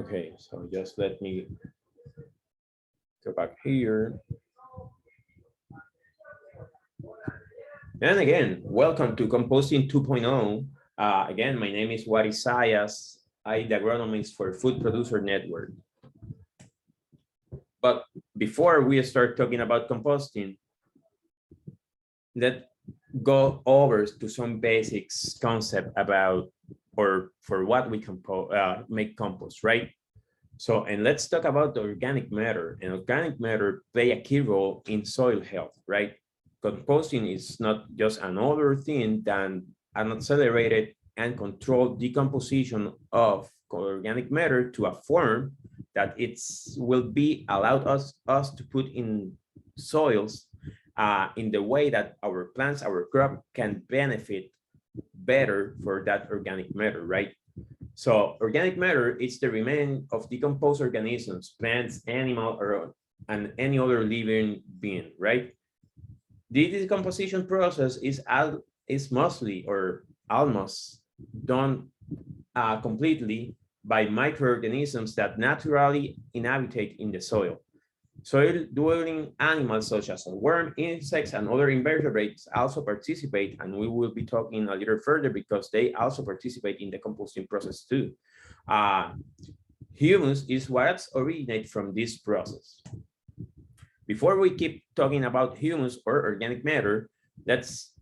Okay, so just let me go back here. And again, welcome to Composting 2.0. Again, my name is Zayas. I'm the Agronomist for Food Producer Network. But before we start talking about composting, let's go over to some basics concept about or for what we can make compost, right? So, and let's talk about the organic matter. And organic matter play a key role in soil health, right? Composting is not just another thing than an accelerated and controlled decomposition of organic matter to a form that will be allowed us to put in soils in the way that our plants, our crop can benefit better for that organic matter, right? So organic matter is the remain of decomposed organisms, plants, animal, and any other living being, right? The decomposition process is mostly or almost done completely by microorganisms that naturally inhabit in the soil. Soil-dwelling animals such as worms, insects, and other invertebrates also participate, and we will be talking a little further because they also participate in the composting process too. Humus is what originates from this process. Before we keep talking about humus or organic matter, let's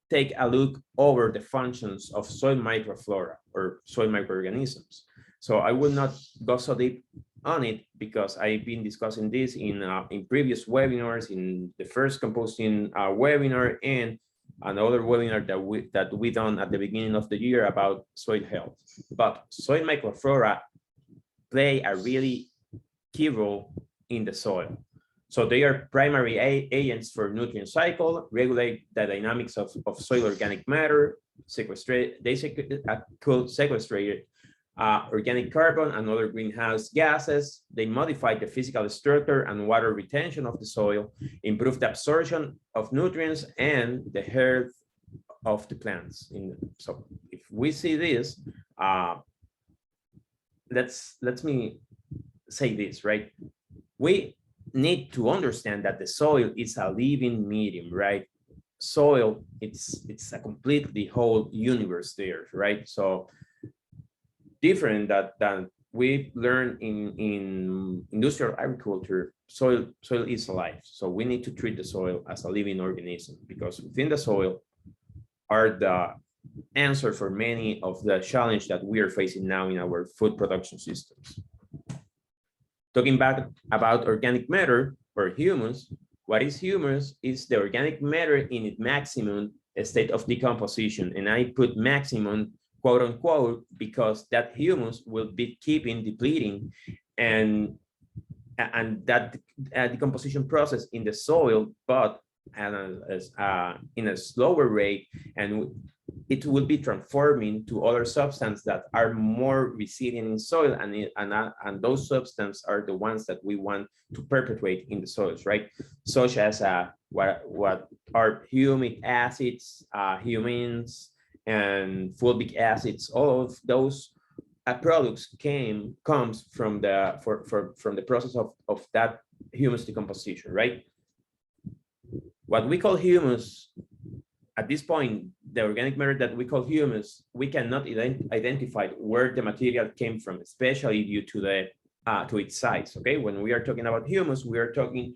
take a look over the functions of soil microflora or soil microorganisms. So I will not go so deep on it because I've been discussing this in previous webinars, in the first composting webinar and another webinar that we done at the beginning of the year about soil health. But soil microflora play a really key role in the soil. So they are primary agents for nutrient cycle, regulate the dynamics of soil organic matter, sequestrate organic carbon and other greenhouse gases. They modify the physical structure and water retention of the soil, improve the absorption of nutrients and the health of the plants. So if we see this, let me say this, right? We need to understand that the soil is a living medium, right? Soil, it's a completely whole universe there, right? So different than we learn in industrial agriculture, soil is alive. So we need to treat the soil as a living organism because within the soil are the answer for many of the challenges that we are facing now in our food production systems. Talking back about organic matter or humus, what is humus is the organic matter in its maximum state of decomposition. And I put maximum quote unquote, because that humus will be keeping depleting and that decomposition process in the soil, but in a slower rate, and it will be transforming to other substances that are more resilient in soil, and those substances are the ones that we want to perpetuate in the soils, right? Such as what are humic acids, humins, and fulvic acids. All of those products comes from the process of that humus decomposition, right? What we call humus at this point, the organic matter that we call humus, we cannot identify where the material came from, especially due to its size. Okay, when we are talking about humus, we are talking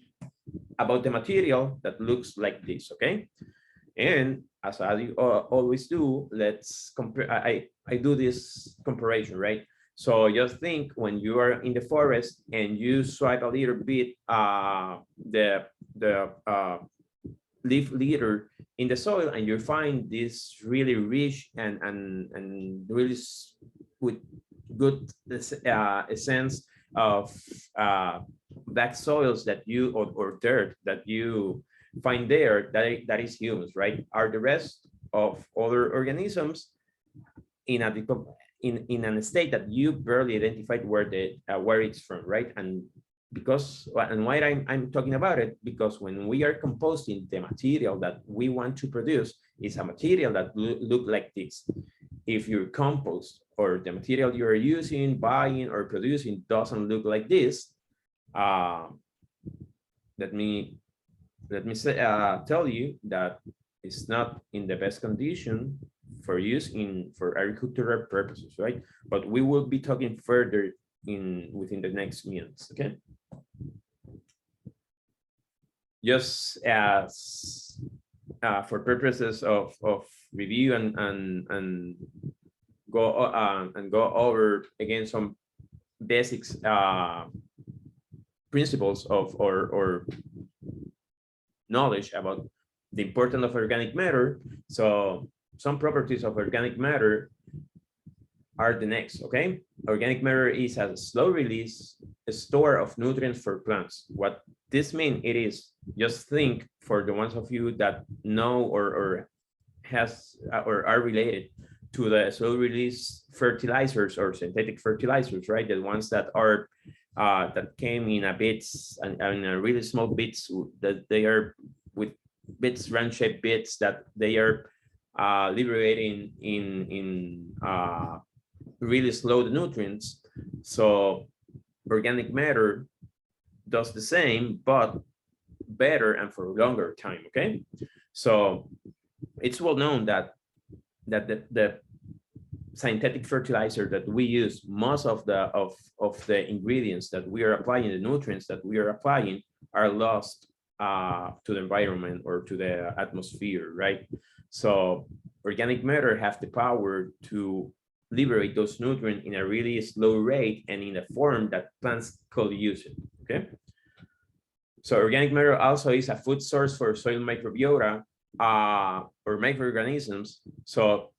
about the material that looks like this. Okay. And as I always do, let's compare. I do this comparison, right? So just think when you are in the forest and you swipe a little bit the leaf litter in the soil, and you find this really rich and really with good essence of black soils that you or dirt that you find there, that is humus, right? Are the rest of other organisms in a state that you barely identified where it's from, right? And why I'm talking about it, because when we are composting, the material that we want to produce is a material that look like this. if your compost or the material you are using, buying, or producing doesn't look like this, let me say, tell you that it's not in the best condition for use for agricultural purposes, right? But we will be talking further within the next minutes, okay? Just as for purposes of review and go over again some basics principles of or knowledge about the importance of organic matter. So some properties of organic matter are the next, okay? Organic matter is a slow release, a store of nutrients for plants. What this means, it is, just think for the ones of you that know or are related to the slow release fertilizers or synthetic fertilizers, right? The ones that are that came in a bits and in a really small bits, that they are with bits, round shaped bits, that they are liberating in really slow the nutrients. So organic matter does the same, but better and for a longer time, okay? So it's well known that the synthetic fertilizer that we use, most of the ingredients that we are applying, the nutrients that we are applying, are lost to the environment or to the atmosphere, right? So organic matter has the power to liberate those nutrients in a really slow rate and in a form that plants could use it, okay? So organic matter also is a food source for soil microbiota or microorganisms. So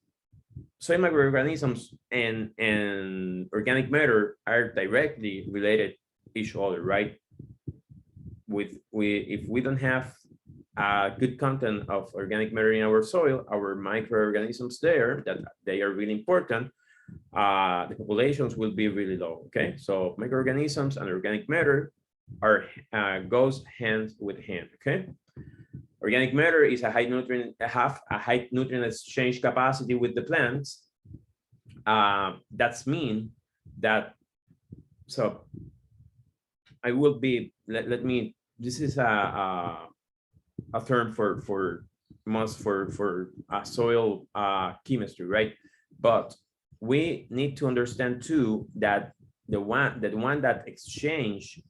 soil microorganisms and organic matter are directly related each other, right? If we don't have a good content of organic matter in our soil, our microorganisms there, that they are really important, the populations will be really low, okay? So microorganisms and organic matter are goes hand with hand, okay? Organic matter is a high nutrient exchange capacity with the plants. That's mean that, so I will be, let me, this is a term for soil chemistry, right? But we need to understand too that the one that exchange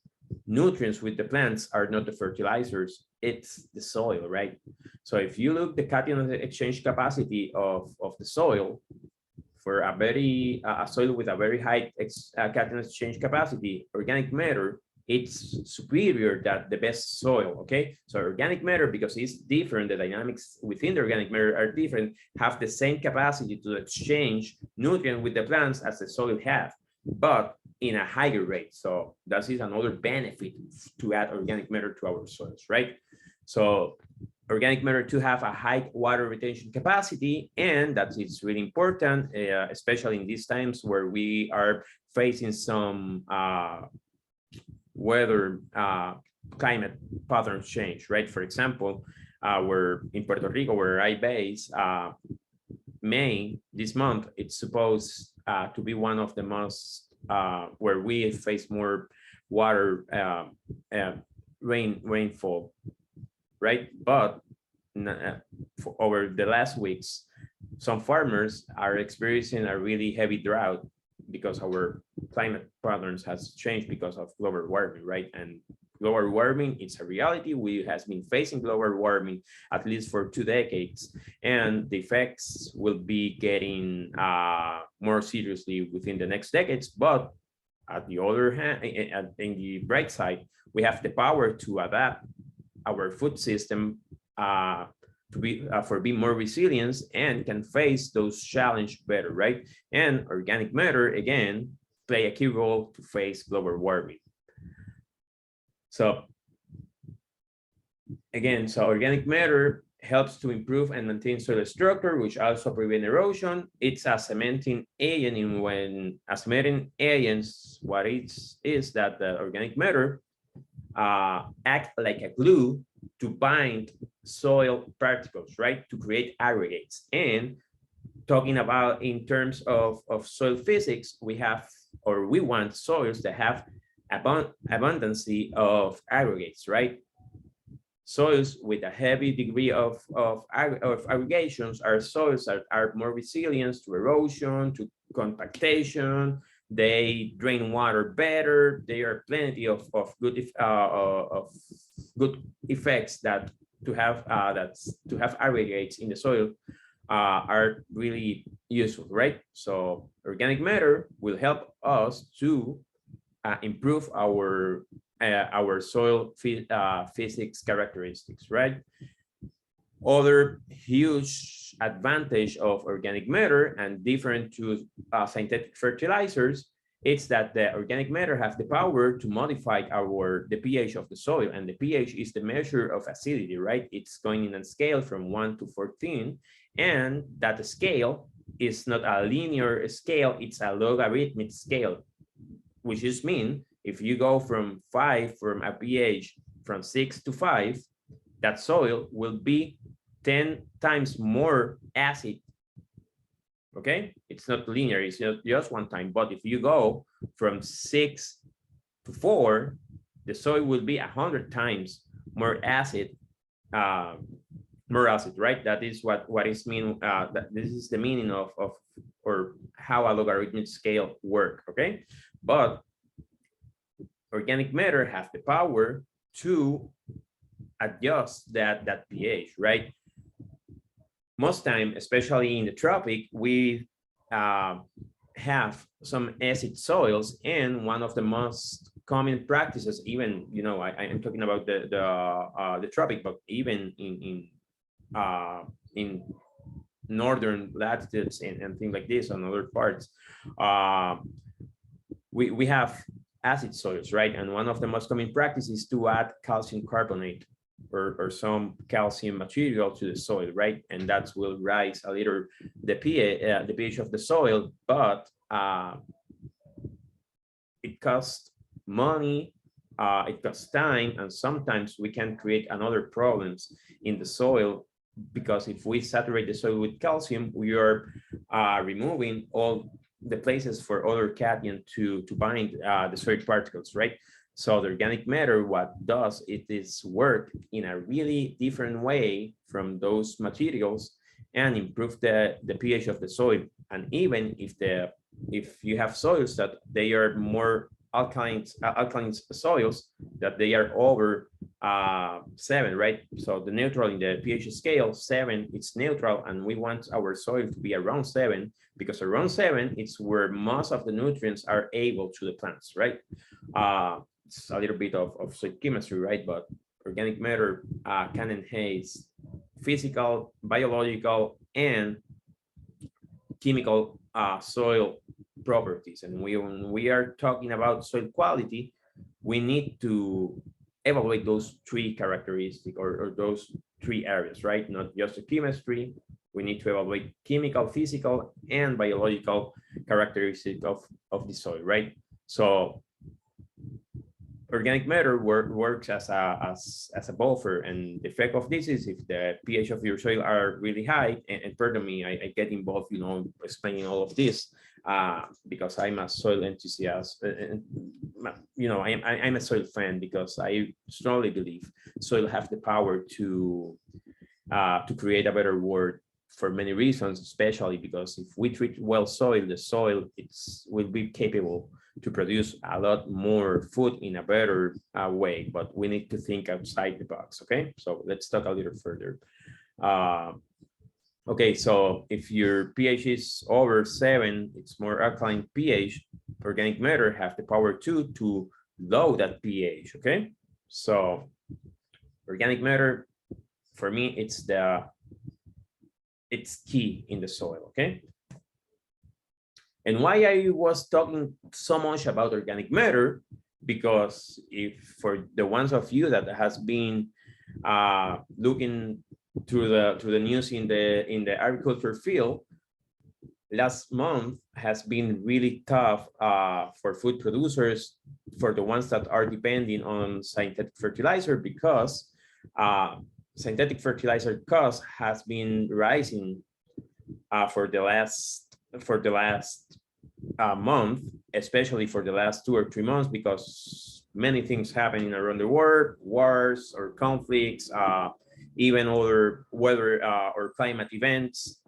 nutrients with the plants are not the fertilizers, it's the soil, right? So if you look the cation exchange capacity of the soil, for a soil with a very high cation exchange capacity, organic matter, it's superior than the best soil, okay? So organic matter, because it's different, the dynamics within the organic matter are different, have the same capacity to exchange nutrient with the plants as the soil have, but in a higher rate. So that is another benefit to add organic matter to our soils, right? So organic matter to have a high water retention capacity, and that is really important, especially in these times where we are facing some weather climate pattern change, right? For example, we're in Puerto Rico, where I base, May this month, it's supposed to be one of the most where we face more water rainfall, right? But over the last weeks, some farmers are experiencing a really heavy drought because our climate patterns has changed because of global warming, right? And global warming, it's a reality. We has been facing global warming at least for 2 decades, and the effects will be getting more seriously within the next decades. But at the other hand, in the bright side, we have the power to adapt our food system to be for being more resilient and can face those challenges better, right? And organic matter, again, play a key role to face global warming. So again, so organic matter helps to improve and maintain soil structure, which also prevent erosion. It's a cementing agent. And when a cementing agents, what it is that the organic matter act like a glue to bind soil particles, right? To create aggregates. And talking about in terms of soil physics, we have, or we want soils that have abundance of aggregates, right? Soils with a heavy degree of aggregations are soils that are more resilient to erosion, to compactation. They drain water better. There are plenty of good effects that to have aggregates in the soil are really useful, right? So organic matter will help us to improve our soil physics characteristics, right? Other huge advantage of organic matter and different to synthetic fertilizers, it's that the organic matter have the power to modify the pH of the soil, and the pH is the measure of acidity, right? It's going in a scale from 1 to 14, and that scale is not a linear scale, it's a logarithmic scale, which just means if you go from a pH from 6 to 5, that soil will be 10 times more acid. Okay, it's not linear, it's not just one time, but if you go from 6 to 4, the soil will be 100 times more acid, right? That is what is mean, that this is the meaning of or how a logarithmic scale work, okay? But organic matter have the power to adjust that pH, right? Most time, especially in the tropic, we have some acid soils, and one of the most common practices, even, you know, I am talking about the tropic, but even in northern latitudes and things like this on other parts, we have acid soils, right? And one of the most common practices is to add calcium carbonate or some calcium material to the soil, right? And that will rise a little the pH of the soil, but it costs money, it costs time, and sometimes we can create another problems in the soil, because if we saturate the soil with calcium, we are removing all the places for other cation to bind the soil particles, right? So the organic matter, what does, it is work in a really different way from those materials and improve the pH of the soil. And even if you have soils that they are more alkaline soils, that they are over 7, right? So the neutral in the pH scale, 7, it's neutral, and we want our soil to be around 7, because around 7, it's where most of the nutrients are able to the plants, right? It's a little bit of soil chemistry, right? But organic matter can enhance physical, biological, and chemical soil properties. And when we are talking about soil quality, we need to evaluate those 3 characteristics or those 3 areas, right? Not just the chemistry. We need to evaluate chemical, physical, and biological characteristics of the soil, right? So organic matter works as a buffer, and the effect of this is if the pH of your soil are really high, and pardon me, I get involved, you know, explaining all of this because I'm a soil enthusiast, and you know, I'm a soil fan, because I strongly believe soil have the power to create a better world for many reasons, especially because if we treat well soil, the soil will be capable to produce a lot more food in a better way, but we need to think outside the box, okay? So let's talk a little further. Okay, so if your pH is over 7, it's more alkaline pH, organic matter have the power to lower that pH, okay? So organic matter, for me, it's key in the soil, okay? And why I was talking so much about organic matter, because if for the ones of you that has been looking through the news in the agriculture field, last month has been really tough for food producers, for the ones that are depending on synthetic fertilizer, because synthetic fertilizer cost has been rising for the last month, especially for the last 2 or 3 months, because many things happening around the world, wars or conflicts, even other weather or climate events.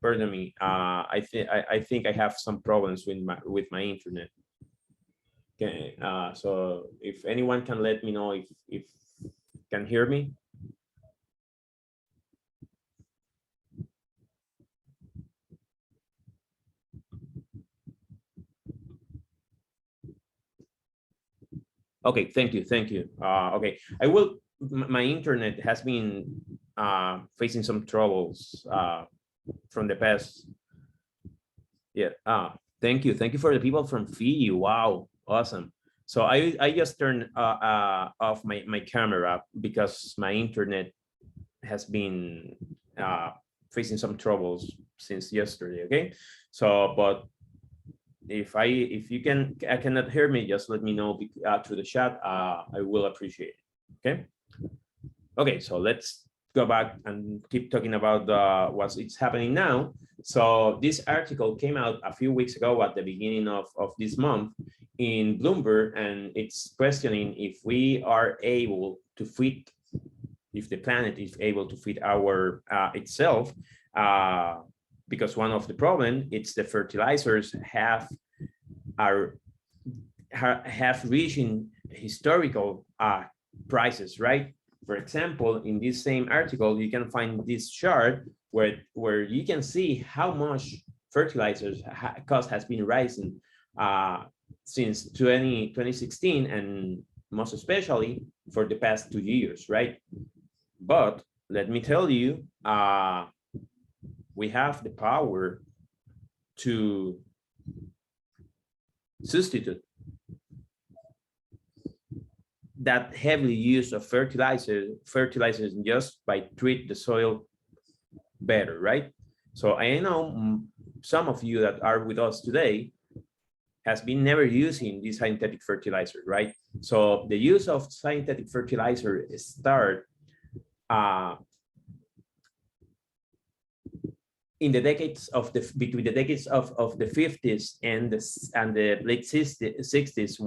Pardon me. I think I have some problems with my internet. Okay. So if anyone can let me know if can hear me. Okay, thank you, thank you. Okay, I will. My internet has been facing some troubles from the past. Yeah. Thank you for the people from Fiji. Wow, awesome. So I just turned off my camera because my internet has been facing some troubles since yesterday. Okay, so but if you cannot hear me, just let me know through the chat. I will appreciate it. Okay. Okay, so let's go back and keep talking about what's happening now. So this article came out a few weeks ago at the beginning of this month in Bloomberg, and it's questioning if we are able to feed, if the planet is able to feed our itself, because one of the problems it's the fertilizers have reaching historical prices, right? For example, in this same article, you can find this chart where you can see how much fertilizers cost has been rising since 2016, and most especially for the past 2 years, right? But let me tell you, we have the power to substitute that heavy use of fertilizers just by treat the soil better, right? So I know some of you that are with us today has been never using this synthetic fertilizer, right? So the use of synthetic fertilizer start in the decades of between the decades of the 50s and the late 60s,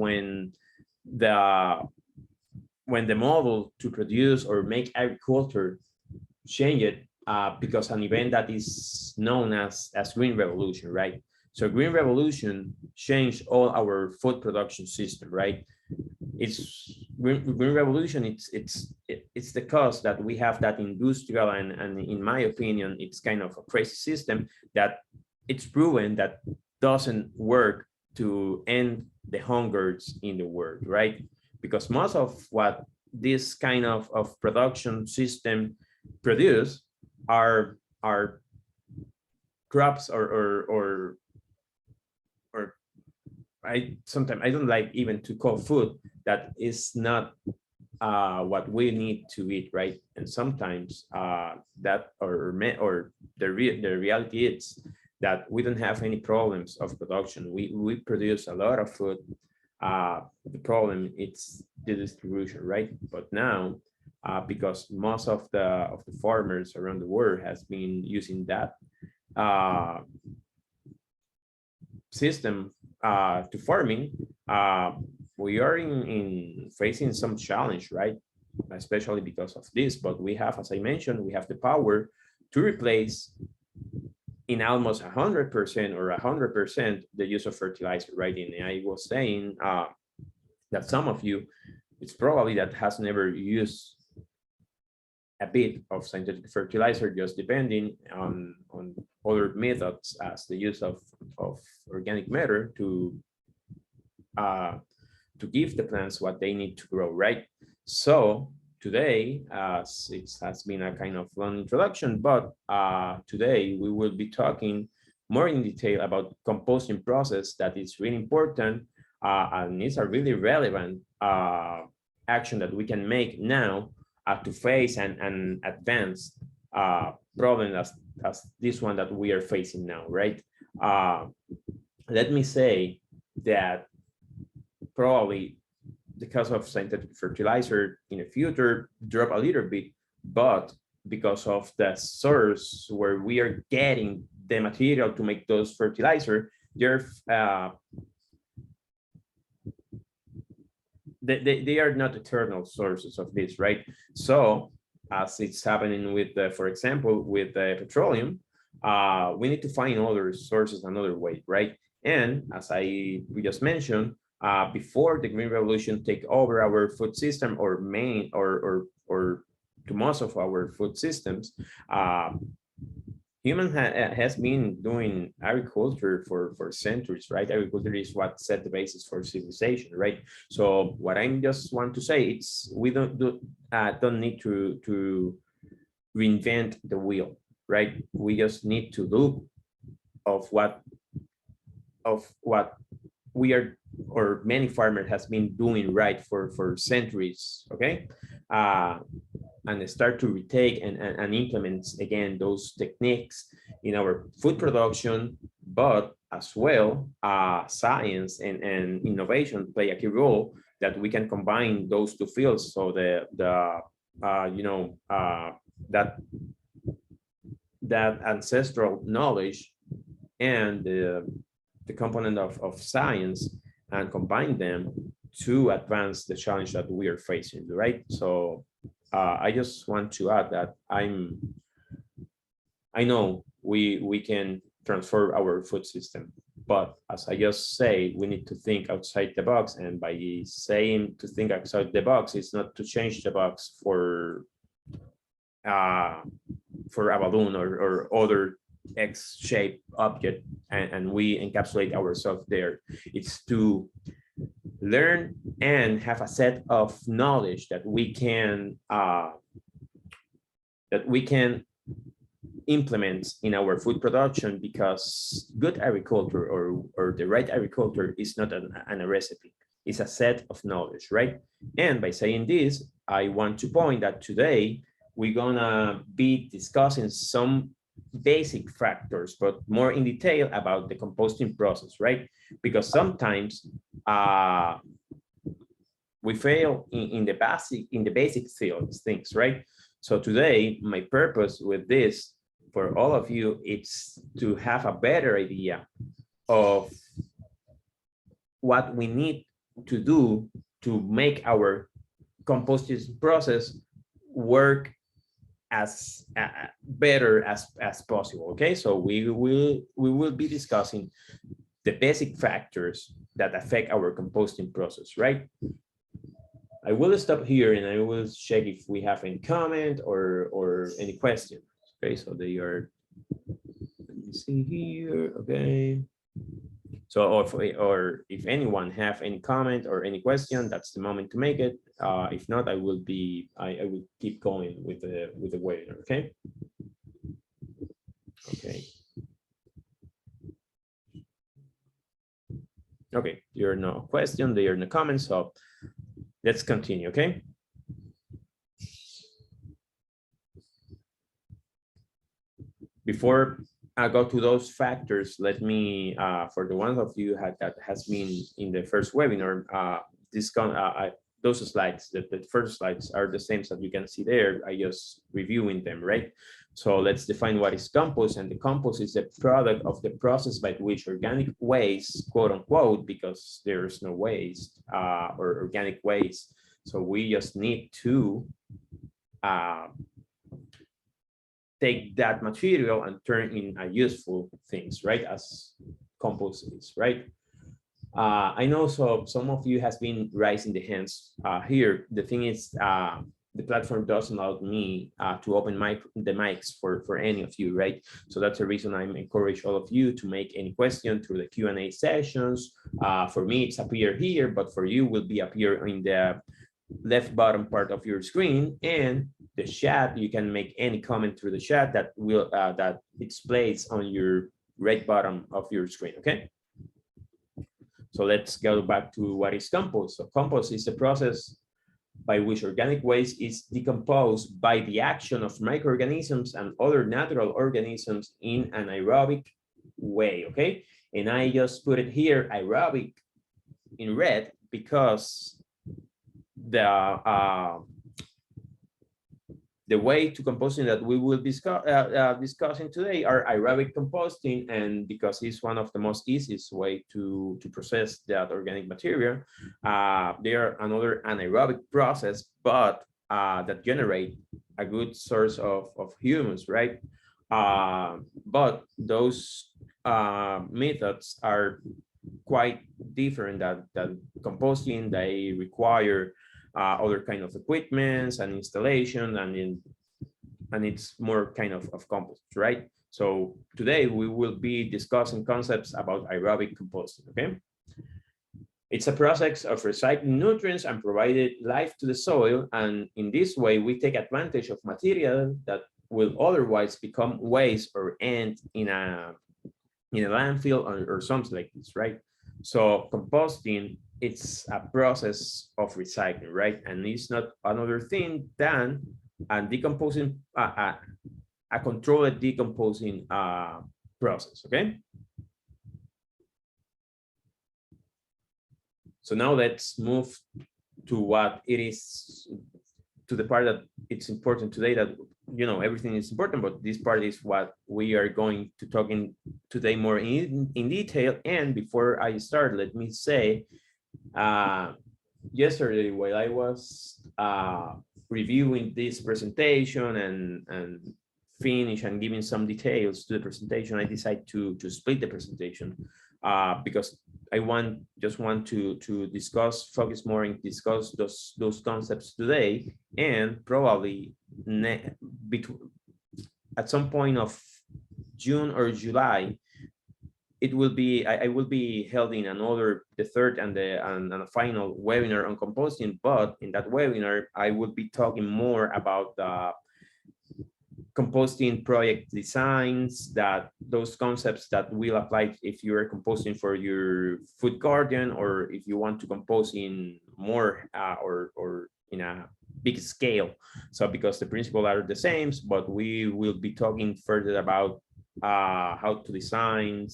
when the model to produce or make agriculture changed because an event that is known as Green Revolution, right? So Green Revolution changed all our food production system, right? It's Green Revolution. It's the cause that we have that industrial and in my opinion, it's kind of a crazy system that it's proven that doesn't work to end the hungers in the world, right? Because most of what this kind of production system produce are crops or sometimes I don't like even to call food that is not what we need to eat, right? And sometimes that the reality is that we don't have any problems of production. We produce a lot of food. The problem it's the distribution, right? But now, because most of the farmers around the world has been using that system to farming, we are in facing some challenge, right? Especially because of this. But we have, as I mentioned, we have the power to replace in almost 100% or 100% the use of fertilizer, right? And I was saying that some of you, it's probably that has never used a bit of synthetic fertilizer, just depending on other methods as the use of organic matter to give the plants what they need to grow, right? So today, it has been a kind of long introduction, but today we will be talking more in detail about composting process that is really important and it's a really relevant action that we can make now to face and advance problem as this one that we are facing now, right? Let me say that probably the cost of synthetic fertilizer in the future drop a little bit, but because of the source where we are getting the material to make those fertilizer, they're they are not eternal sources of this, right? So as it's happening with, for example, with petroleum, we need to find other sources another way, right? And as we just mentioned, before the green revolution take over our food system or main or to most of our food systems, human has been doing agriculture for centuries, right? Agriculture is what set the basis for civilization, right? So what I just want to say, it's we don't need to reinvent the wheel, right? We just need to look of what we are, or many farmers has been doing right for centuries, okay? And start to retake and implement again those techniques in our food production, but as well science and innovation play a key role that we can combine those two fields. So that ancestral knowledge and the component of science, and combine them to advance the challenge that we are facing, right? So I just want to add that I know we can transform our food system, but as I just say, we need to think outside the box. And by saying to think outside the box, it's not to change the box for a balloon or other X-shaped object, and we encapsulate ourselves there. It's to learn and have a set of knowledge that we can implement in our food production, because good agriculture or the right agriculture is not a recipe, it's a set of knowledge, right? And by saying this, I want to point that today we're gonna be discussing some basic factors, but more in detail about the composting process, right? Because sometimes we fail in the basic things, right? So today, my purpose with this for all of you, it's to have a better idea of what we need to do to make our composting process work as better as possible. Okay, so we will be discussing the basic factors that affect our composting process, right? I will stop here and I will check if we have any comment or any question. Okay, so they are, let me see here. Okay, so if anyone have any comment or any question, that's the moment to make it. If not, I will keep going with the webinar. Okay. Okay. Okay, there are no questions, there are no comments, so let's continue. Okay. Before I go to those factors, let me, for the ones of you that has been in the first webinar, those slides, the first slides are the same that you can see there. I just reviewing them, right? So let's define what is compost, and the compost is the product of the process by which organic waste, quote unquote, because there's no waste or organic waste. So we just need to take that material and turn in a useful things, right? As compost is, right? I know some of you has been raising the hands here. The thing is, the platform doesn't allow me to open the mics for any of you, right? So that's the reason I'm encourage all of you to make any question through the Q&A sessions. For me, it's appear here, but for you will be appear in the left bottom part of your screen, and the chat, you can make any comment through the chat that will that displays on your right bottom of your screen. Okay, so let's go back to what is compost. So compost is the process by which organic waste is decomposed by the action of microorganisms and other natural organisms in an aerobic way. Okay, and I just put it here aerobic in red because the way to composting that we will discussing today are aerobic composting, and because it's one of the most easiest way to process that organic material, they are another anaerobic process, but that generate a good source of humus, right? But those methods are quite different than composting. They require other kind of equipments and installation, and it's more kind of compost, right? So today we will be discussing concepts about aerobic composting, okay? It's a process of recycling nutrients and providing life to the soil, and in this way we take advantage of material that will otherwise become waste or end in a landfill or something like this, right? So composting, it's a process of recycling, right? And it's not another thing than a decomposing, a controlled decomposing process, okay? So now let's move to what it is, to the part that it's important today, that, you know, everything is important, but this part is what we are going to talk in today more in detail. And before I start, let me say, yesterday while I was reviewing this presentation and finish and giving some details to the presentation, I decided to split the presentation because I just want to focus more and discuss those concepts today, and probably at some point of June or July, it will be I will be holding the third and the final webinar on composting. But in that webinar, I will be talking more about the composting project designs, those concepts that will apply if you are composting for your food garden, or if you want to compost in more or in a big scale. So because the principles are the same, but we will be talking further about how to design,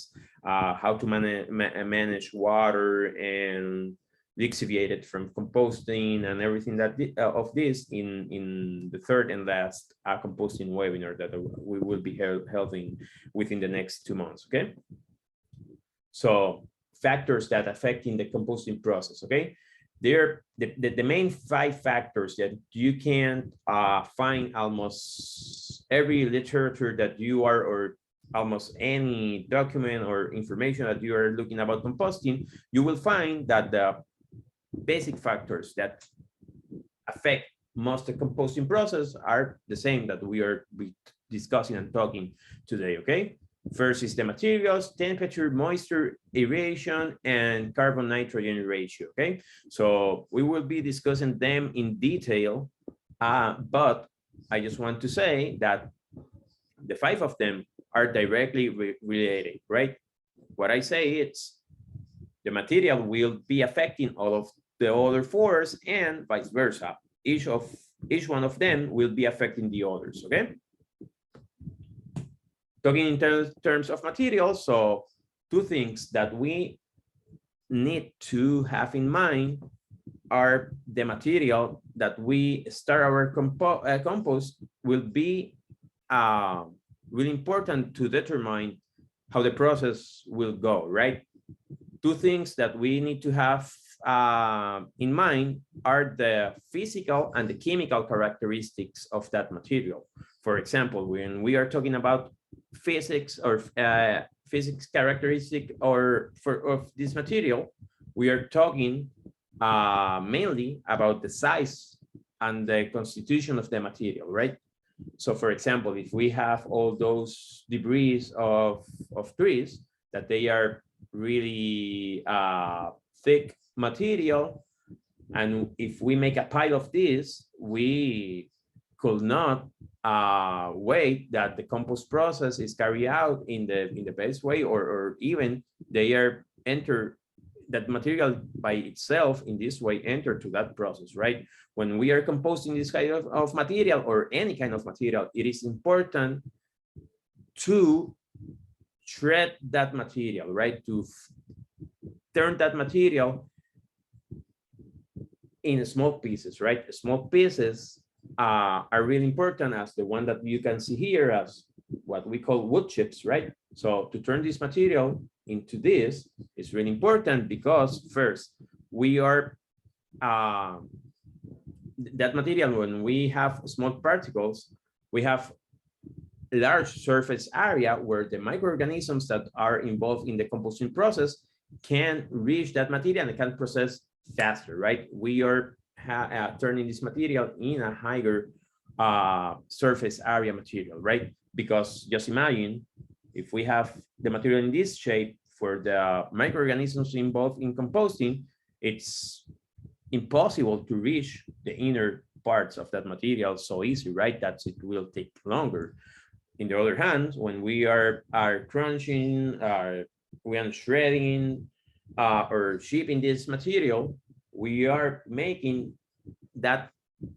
how to manage water and lixiviated from composting, and everything that of this in the third and last composting webinar that we will be holding within the next 2 months. Okay, so factors that affecting the composting process. Okay, they're the main 5 factors that you can find almost every literature that you are, or almost any document or information that you are looking about composting. You will find that the basic factors that affect most of the composting process are the same that we are discussing and talking today. Okay, first is the materials, temperature, moisture, aeration, and carbon nitrogen ratio. Okay, so we will be discussing them in detail, but I just want to say that the 5 of them are directly related, right? What I say is the material will be affecting all of the other 4s, and vice versa. Each one of them will be affecting the others. Okay. Talking in terms of materials, so 2 things that we need to have in mind are the material that we start our compost will be really important to determine how the process will go, right? 2 things that we need to have in mind are the physical and the chemical characteristics of that material. For example, when we are talking about physics or physics characteristic of this material, we are talking mainly about the size and the constitution of the material, right? So for example, if we have all those debris of trees, that they are really thick material, and if we make a pile of this, we could not wait that the compost process is carried out in the best way, or even they are that material by itself in this way enter to that process, right? When we are composting this kind of material, or any kind of material, it is important to shred that material, right? To turn that material in small pieces, right? Small pieces are really important, as the one that you can see here as what we call wood chips, right? So to turn this material into this is really important because first, we are that material, when we have small particles, we have large surface area where the microorganisms that are involved in the composting process can reach that material and can process faster, right? We are turning this material in a higher surface area material, right? Because just imagine if we have the material in this shape for the microorganisms involved in composting, it's impossible to reach the inner parts of that material so easy, right? That it will take longer. In the other hand, when we are crunching, we are shredding, or shipping this material, we are making that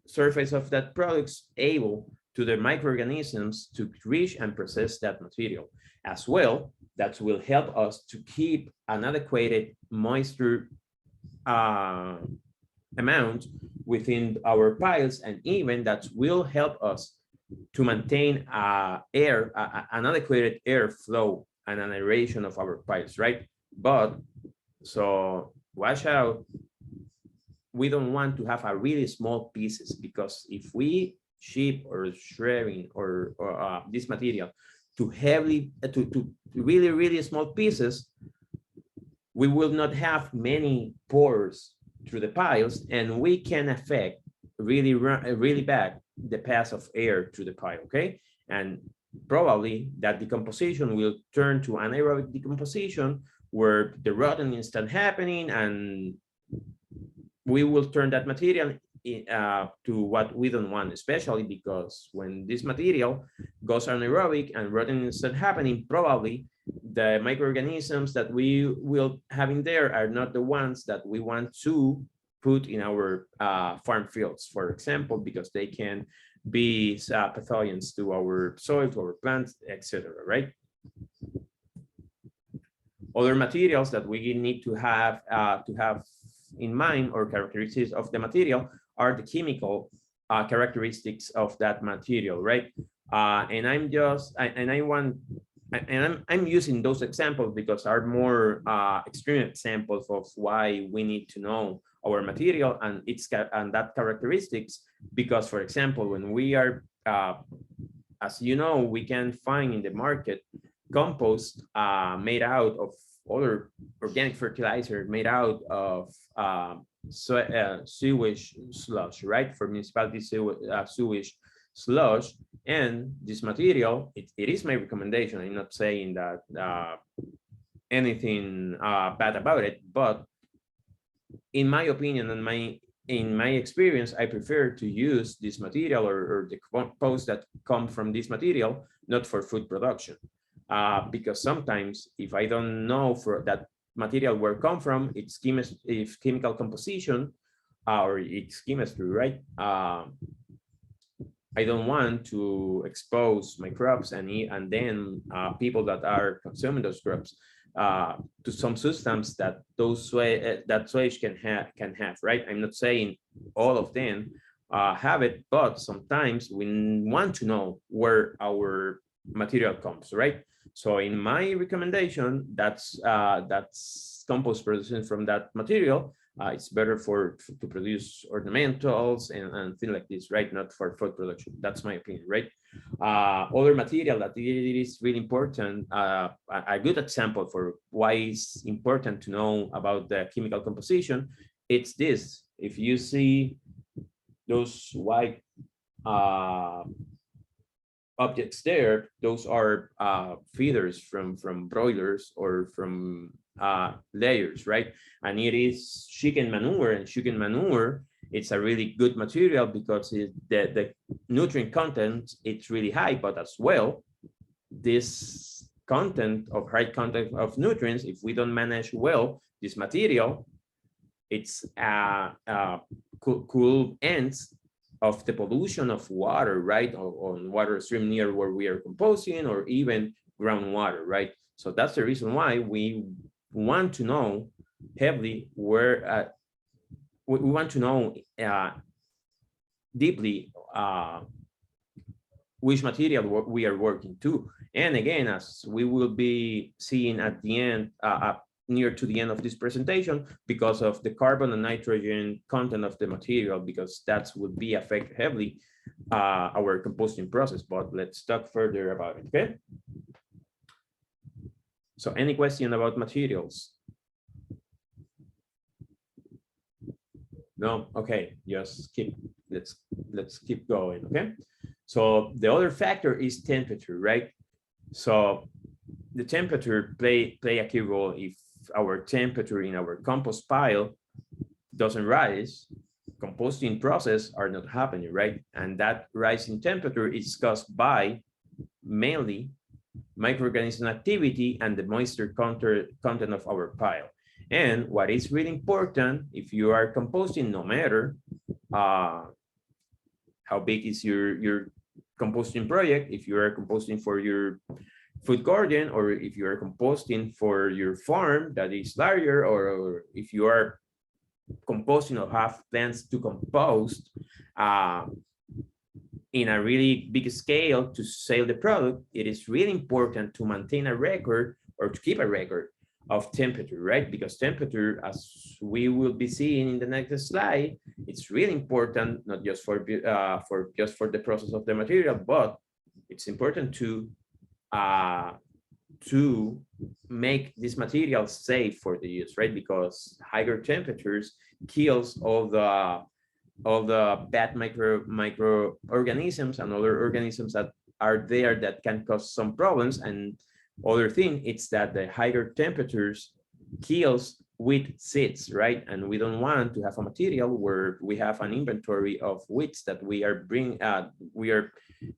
surface of that products able to the microorganisms to reach and process that material as well. That will help us to keep an adequate moisture amount within our piles, and even that will help us to maintain an adequate airflow and an aeration of our piles, right? But so watch out. We don't want to have a really small pieces, because if we ship or shredding or this material to really small pieces, we will not have many pores through the piles, and we can affect really bad the pass of air to the pile, okay? And probably that decomposition will turn to anaerobic decomposition, where the rotting is not happening, and we will turn that material to what we don't want, especially because when this material goes anaerobic and rotting is not happening, probably the microorganisms that we will have in there are not the ones that we want to put in our farm fields, for example, because they can be pathogens to our soil, to our plants, etc., right? Other materials that we need to have in mind, or characteristics of the material, are the chemical characteristics of that material, right? And I'm using those examples because are more extreme examples of why we need to know our material and that characteristics. Because, for example, when we are, as you know, we can find in the market compost made out of other organic fertilizer, made out of sewage sludge, right? For municipality sewage sludge. And this material, it is my recommendation. I'm not saying that anything bad about it, but in my opinion and in my experience, I prefer to use this material or the compost that come from this material, not for food production. Because sometimes if I don't know for that material where it come from, its chemical composition, or its chemistry, right? I don't want to expose my crops and then people that are consuming those crops to some substance that that sewage can have, right? I'm not saying all of them have it, but sometimes we want to know where our material comes, right? So in my recommendation, that's compost producing from that material. It's better to produce ornamentals and things like this, right? Not for food production. That's my opinion, right? Other material that it is really important. A good example for why it's important to know about the chemical composition. It's this. If you see those white objects there, those are feeders from broilers or from layers, right? And it is chicken manure, and chicken manure, it's a really good material because the nutrient content, it's really high, but as well, this content of high content of nutrients, if we don't manage well this material, it's cool ends of the pollution of water, right? On water stream near where we are composting, or even groundwater, right? So that's the reason why we want to know heavily where we want to know deeply which material we are working to. And again, as we will be seeing at the end, near to the end of this presentation, because of the carbon and nitrogen content of the material, because that would be affect heavily our composting process. But let's talk further about it, okay? So any question about materials? No, okay, just let's keep going, okay? So the other factor is temperature, right? So the temperature play a key role. If our temperature in our compost pile doesn't rise, composting process are not happening, right? And that rise in temperature is caused by mainly microorganism activity and the moisture content of our pile. And what is really important, if you are composting, no matter how big is your composting project, if you are composting for your food garden, or if you are composting for your farm that is larger, or if you are composting or have plans to compost in a really big scale to sell the product, it is really important to maintain a record or to keep a record of temperature, right? Because temperature, as we will be seeing in the next slide, it's really important, not just for the process of the material, but it's important to make this material safe for the use, right? Because higher temperatures kills all the bad microorganisms and other organisms that are there that can cause some problems. And other thing, it's that the higher temperatures kills wheat seeds, right? And we don't want to have a material where we have an inventory of wheats that we are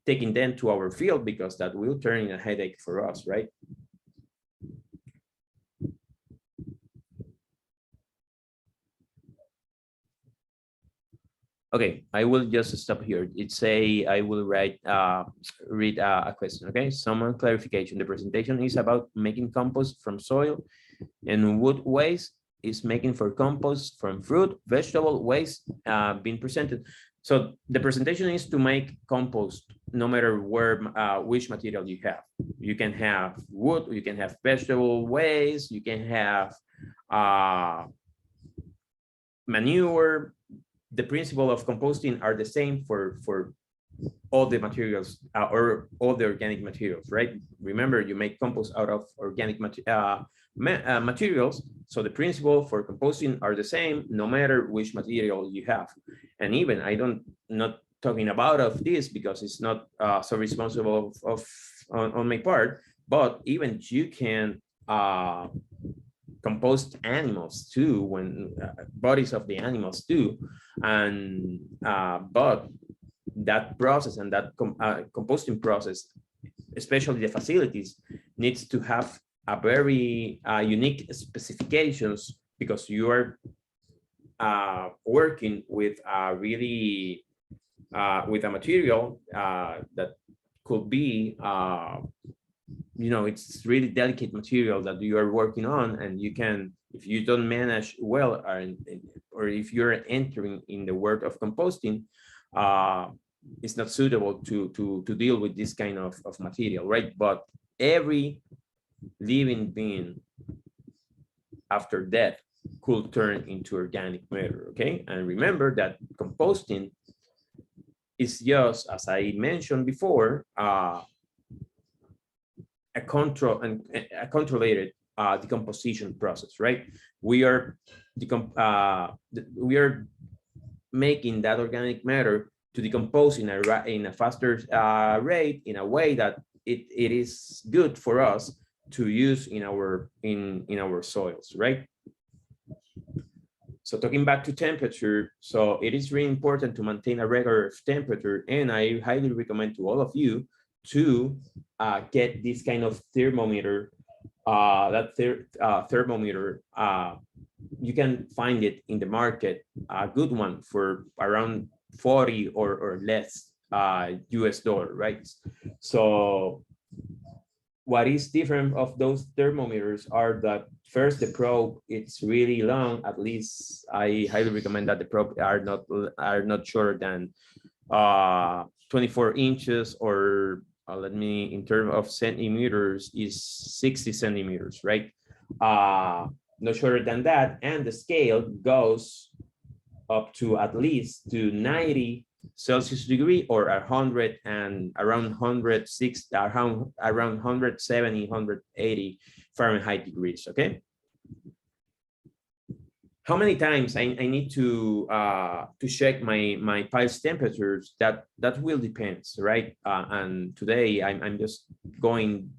taking them to our field, because that will turn in a headache for us, right? Okay, I will just stop here. I will read a question, okay? Some clarification. The presentation is about making compost from soil and wood waste is making for compost from fruit, vegetable waste being presented. So the presentation is to make compost no matter where, which material you have. You can have wood, you can have vegetable waste, you can have manure. The principle of composting are the same for all the materials or all the organic materials, right? Remember, you make compost out of organic materials. So the principle for composting are the same no matter which material you have. And even not talking about of this because it's not so responsible on my part, but even you can compost animals too, when bodies of the animals too, and but that process and that composting process, especially the facilities, needs to have a very unique specifications, because you are working with a really with a material that could be you know, it's really delicate material that you are working on, and you can, if you don't manage well, or if you're entering in the world of composting, it's not suitable to deal with this kind of material, right? But every living being after death could turn into organic matter, okay? And remember that composting is just, as I mentioned before, a controlled decomposition process, right? We are making that organic matter to decompose in a faster rate, in a way that it is good for us to use in our soils, right? So talking back to temperature, so it is really important to maintain a record of temperature, and I highly recommend to all of you to get this kind of thermometer. Thermometer, you can find it in the market, a good one for around 40 or less US dollar, right? So what is different of those thermometers are that first, the probe, it's really long. At least I highly recommend that the probe are not shorter than 24 inches, or let me, in terms of centimeters, is 60 centimeters, right? No shorter than that. And the scale goes up to at least to 90 Celsius degree, or 100 and around 106, around 170, 180 Fahrenheit degrees. Okay. How many times I need to check my pile's temperatures? That will depends, right? And today I'm just going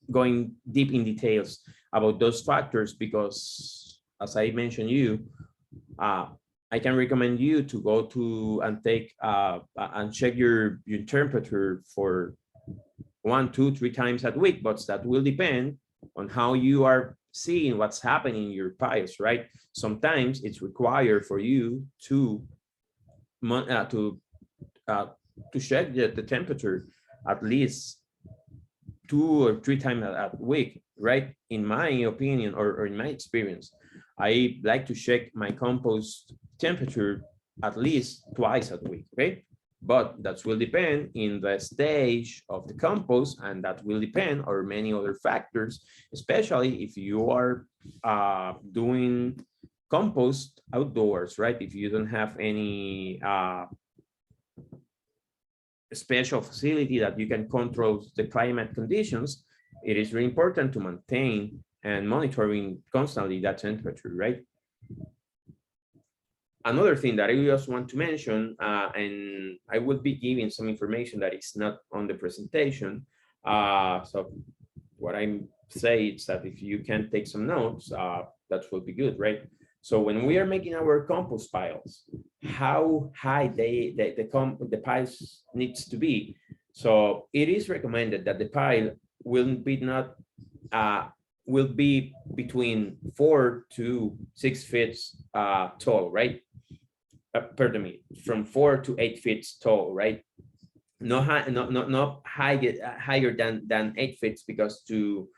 deep in details about those factors, because as I mentioned you, I can recommend you to go to and take and check your temperature for 1, 2, 3 times a week, but that will depend on how you are seeing what's happening in your piles, right? Sometimes it's required for you to check the temperature at least 2 or 3 times a week, right? In my opinion, or in my experience, I like to check my compost temperature at least twice a week, okay? But that will depend in the stage of the compost, and that will depend on many other factors, especially if you are doing compost outdoors, right? If you don't have any special facility that you can control the climate conditions, it is really important to maintain and monitoring constantly that temperature, right? Another thing that I just want to mention, and I will be giving some information that is not on the presentation. So what I say is that if you can take some notes, that will be good, right? So when we are making our compost piles, how high the piles needs to be. So it is recommended that the pile will be between 4 to 6 feet tall, right? Pardon me, from 4 to 8 feet tall, right? No higher than 8 feet, because to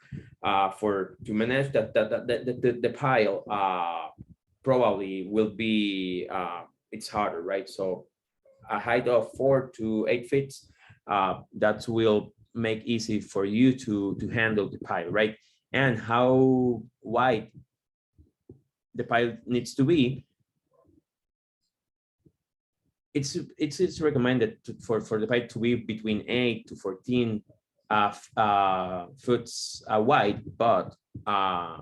manage the pile probably will be it's harder, right? So a height of 4 to 8 feet, that will make easy for you to handle the pile, right? And how wide the pile needs to be, it's recommended for the pile to be between 8 to 14 foot wide, but a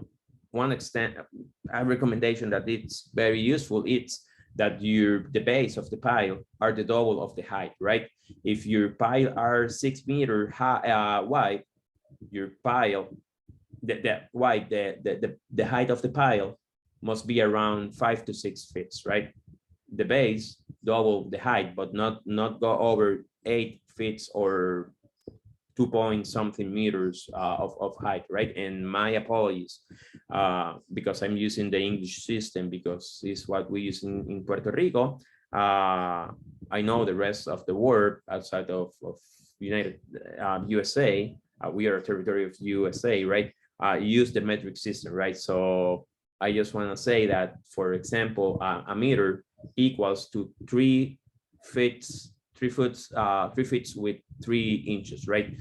recommendation that it's very useful, it's that the base of the pile are the double of the height, right? If your pile are 6 meters wide, your pile, the height of the pile must be around 5 to 6 feet, right? The base double the height, but not go over 8 feet or 2 point something meters of height, right? And my apologies, because I'm using the English system, because it's what we use in Puerto Rico. I know the rest of the world outside of USA, we are a territory of USA, right? Use the metric system, right? So I just want to say that, for example, a meter equals to 3 feet with 3 inches, right?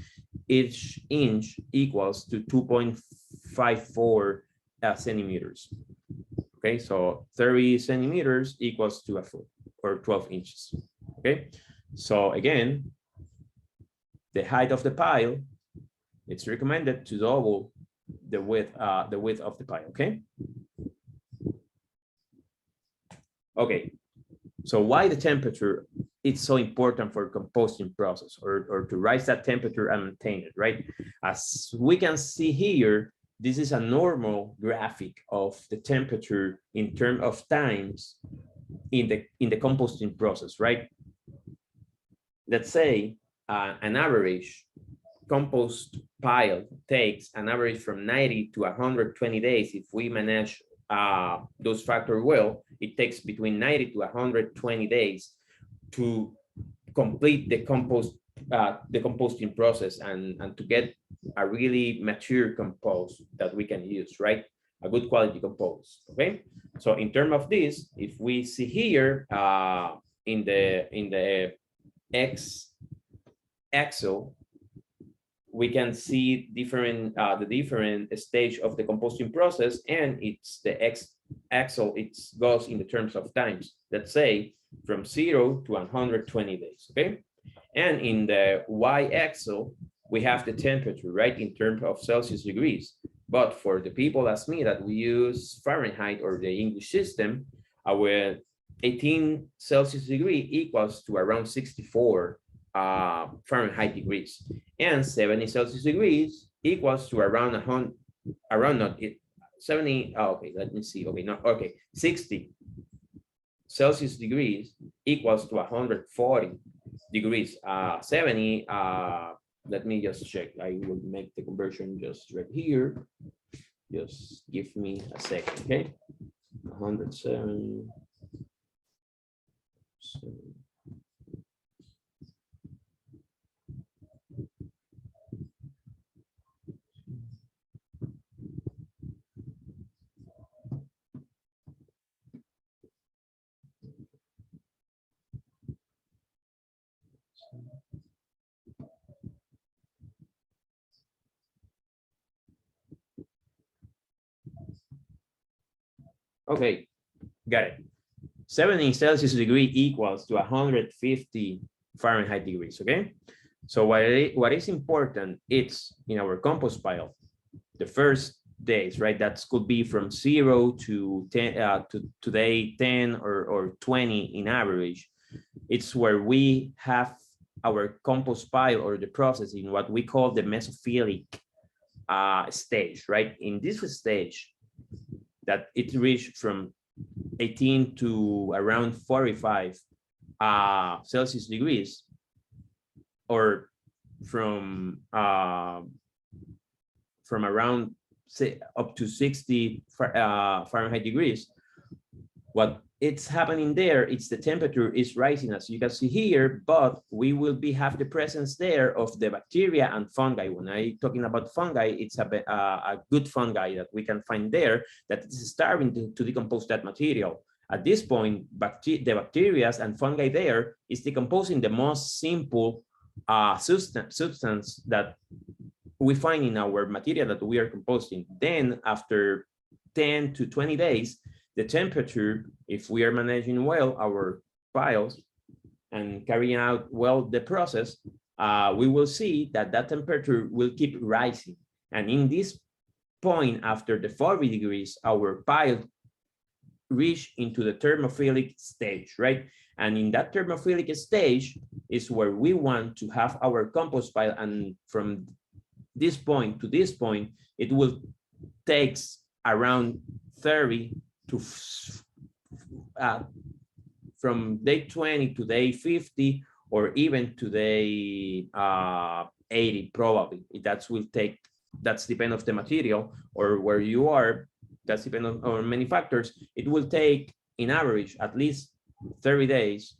Each inch equals to 2.54 centimeters. Okay, so 30 centimeters equals to a foot, or 12 inches. Okay, so again, the height of the pile, it's recommended to double the width of the pile. Okay. Okay, so why the temperature is so important for composting process, or to rise that temperature and maintain it, right? As we can see here, this is a normal graphic of the temperature in terms of times in the composting process, right? Let's say an average compost pile takes an average from 90 to 120 days. If we manage those factors well, it takes between 90 to 120 days to complete the compost the composting process and to get a really mature compost that we can use, right? A good quality compost. Okay. So in terms of this, if we see here in the X axle, we can see the different stage of the composting process, and it's the X axle. It goes in the terms of times. Let's say from 0 to 120 days. Okay. And in the y-axis, we have the temperature, right, in terms of Celsius degrees. But for the people as me that we use Fahrenheit or the English system, our 18 Celsius degree equals to around 64 Fahrenheit degrees, and 70 Celsius degrees equals to around 100, around not it 70. Oh, okay, let me see. Okay, no, okay, 60 Celsius degrees equals to 140 degrees. 70. Let me just check. I will make the conversion just right here. Just give me a second, okay? 107. Okay, got it. 70 Celsius degree equals to 150 Fahrenheit degrees, okay? So what is important, it's in our compost pile, the first days, right? That could be from 0 to 10, to day 10 or 20 in average. It's where we have our compost pile or the process in what we call the mesophilic stage, right? In this stage, that it reached from 18 to around 45 Celsius degrees, or from around up to 60 Fahrenheit degrees. What it's happening there, it's the temperature is rising, as you can see here, but we will have the presence there of the bacteria and fungi. When I'm talking about fungi, it's a good fungi that we can find there that is starting to decompose that material. At this point, the bacteria and fungi there is decomposing the most simple substance that we find in our material that we are composting. Then after 10 to 20 days, the temperature, if we are managing well our piles and carrying out well the process, we will see that that temperature will keep rising. And in this point, after the 40 degrees, our pile reach into the thermophilic stage, right? And in that thermophilic stage is where we want to have our compost pile. And from this point to this point, it will take around 30 to from day 20 to day 50, or even to day 80 probably. That will take, that's depend of the material or where you are, that's depend on many factors. It will take in average at least 30 days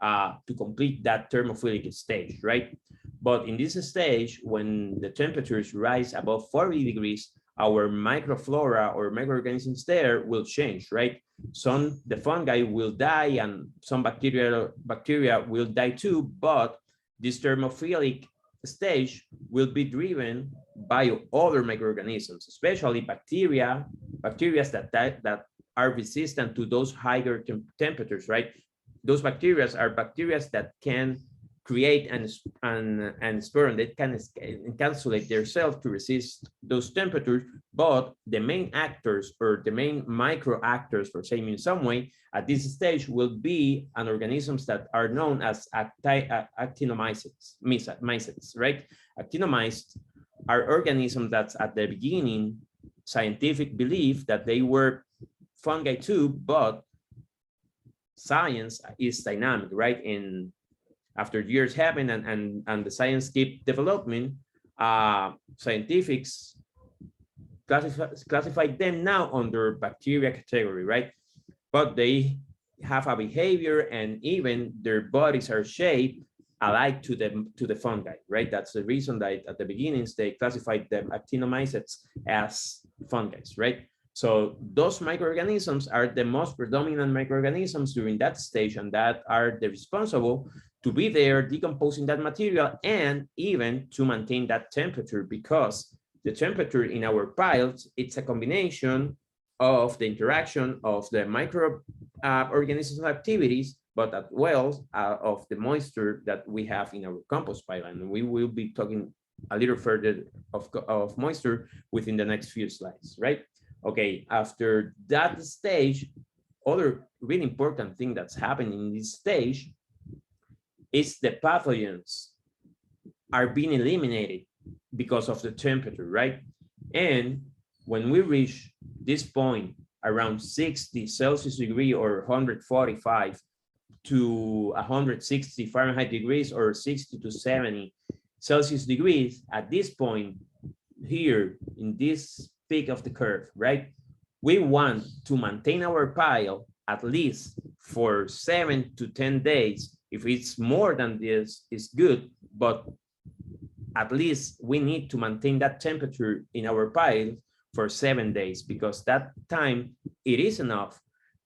to complete that thermophilic stage, right? But in this stage, when the temperatures rise above 40 degrees, our microflora or microorganisms there will change, right? The fungi will die and some bacteria will die too, but this thermophilic stage will be driven by other microorganisms, especially bacteria that are resistant to those higher temperatures, right? Those bacteria are bacteria that can create and sperm, that can encapsulate themselves to resist those temperatures. But the main actors or the main micro actors, for saying in some way, at this stage will be an organisms that are known as actinomycetes, right? Actinomycetes are organisms that's at the beginning scientific belief that they were fungi too, but science is dynamic, right? And after years happen and the science keep developing, scientifics classify them now under bacteria category, right? But they have a behavior and even their bodies are shaped allied to the fungi, right? That's the reason that at the beginnings they classified the actinomycetes as fungi, right? So those microorganisms are the most predominant microorganisms during that stage, and that are the responsible to be there decomposing that material and even to maintain that temperature, because the temperature in our piles, it's a combination of the interaction of the microorganisms activities, but as well of the moisture that we have in our compost pile. And we will be talking a little further of moisture within the next few slides, right? Okay, after that stage, other really important thing that's happening in this stage is the pathogens are being eliminated because of the temperature, right? And when we reach this point around 60 Celsius degree or 145 to 160 Fahrenheit degrees or 60 to 70 Celsius degrees, at this point here in this peak of the curve, right? We want to maintain our pile at least for 7 to 10 days. If it's more than this, it's good, but at least we need to maintain that temperature in our pile for 7 days, because that time it is enough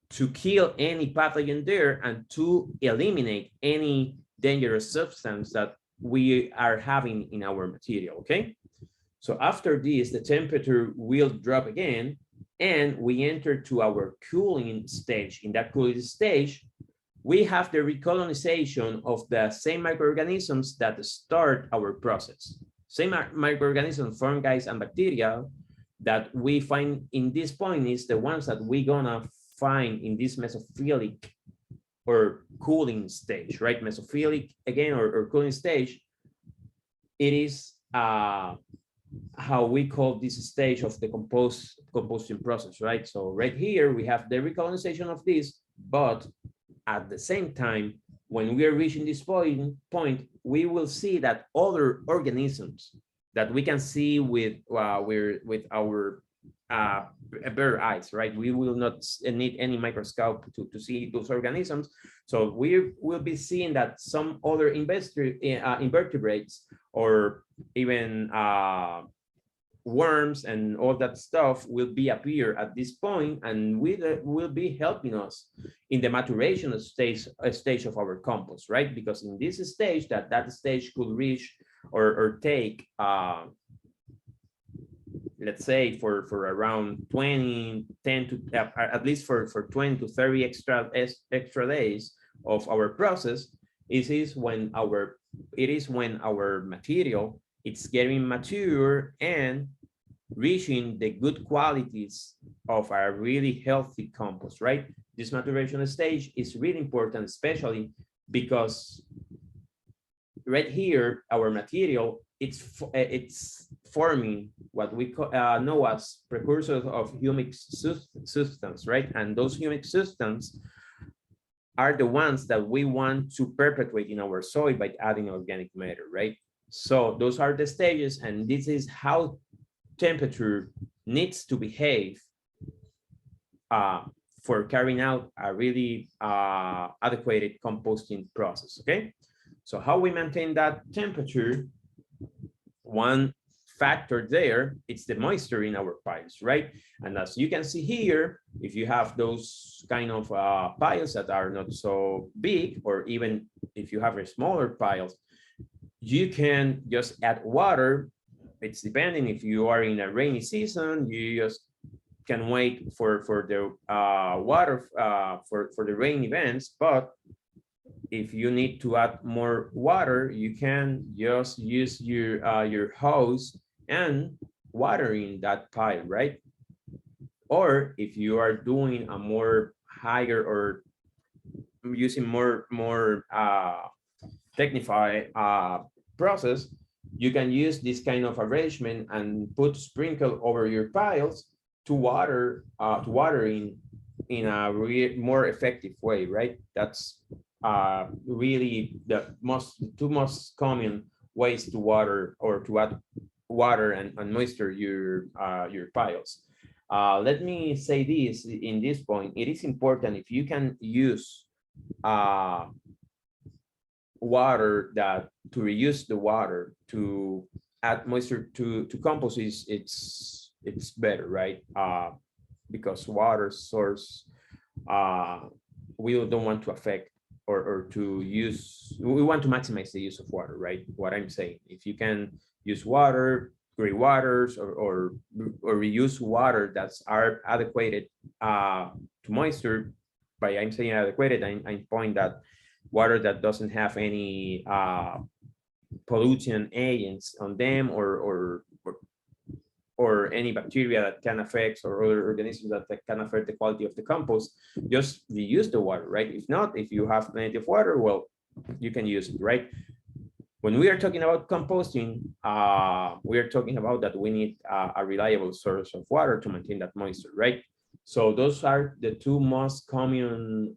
to kill any pathogen there and to eliminate any dangerous substance that we are having in our material, okay? So after this, the temperature will drop again, and we enter to our cooling stage. In that cooling stage, we have the recolonization of the same microorganisms that start our process. Same microorganisms, fungi and bacteria that we find in this point is the ones that we're gonna find in this mesophilic or cooling stage, right? Mesophilic again, or cooling stage. It is how we call this stage of the composting process, right? So right here we have the recolonization of this, but at the same time, when we are reaching this point, we will see that other organisms that we can see with our bare eyes, right? We will not need any microscope to see those organisms. So we will be seeing that some other invertebrates or even worms and all that stuff will be appear at this point, and will be helping us in the maturation stage of our compost, right? Because in this stage, that stage could reach or take let's say for around 10 to at least for 20 to 30 extra days of our process. It is when our material it's getting mature and reaching the good qualities of a really healthy compost, right? This maturation stage is really important, especially because right here, our material, it's forming what we know as precursors of humic substance, right? And those humic substance are the ones that we want to perpetuate in our soil by adding organic matter, right? So those are the stages, and this is how temperature needs to behave for carrying out a really adequate composting process, okay? So how we maintain that temperature, one factor there, it's the moisture in our piles, right? And as you can see here, if you have those kind of piles that are not so big, or even if you have a smaller piles, you can just add water. It's depending if you are in a rainy season, you just can wait for the water for the rain events. But if you need to add more water, you can just use your hose and watering that pile, right? Or if you are doing a more higher or using more technified process, you can use this kind of arrangement and sprinkle over your piles to watering in a more effective way, right? That's really the two most common ways to water or to add water and moisture your piles. Let me say this in this point. It is important if you can use water that to reuse the water to add moisture to compost is it's better, right? Because water source, we don't want to affect or to use, we want to maximize the use of water, right? What I'm saying, if you can use water, gray waters, or reuse water that's are adequate to moisture. By I'm saying adequate, I point that water that doesn't have any pollutant agents on them or any bacteria that can affect or other organisms that can affect the quality of the compost, just reuse the water, right? If not, if you have plenty of water, well, you can use it, right? When we are talking about composting, we are talking about that we need a reliable source of water to maintain that moisture, right? So those are the two most common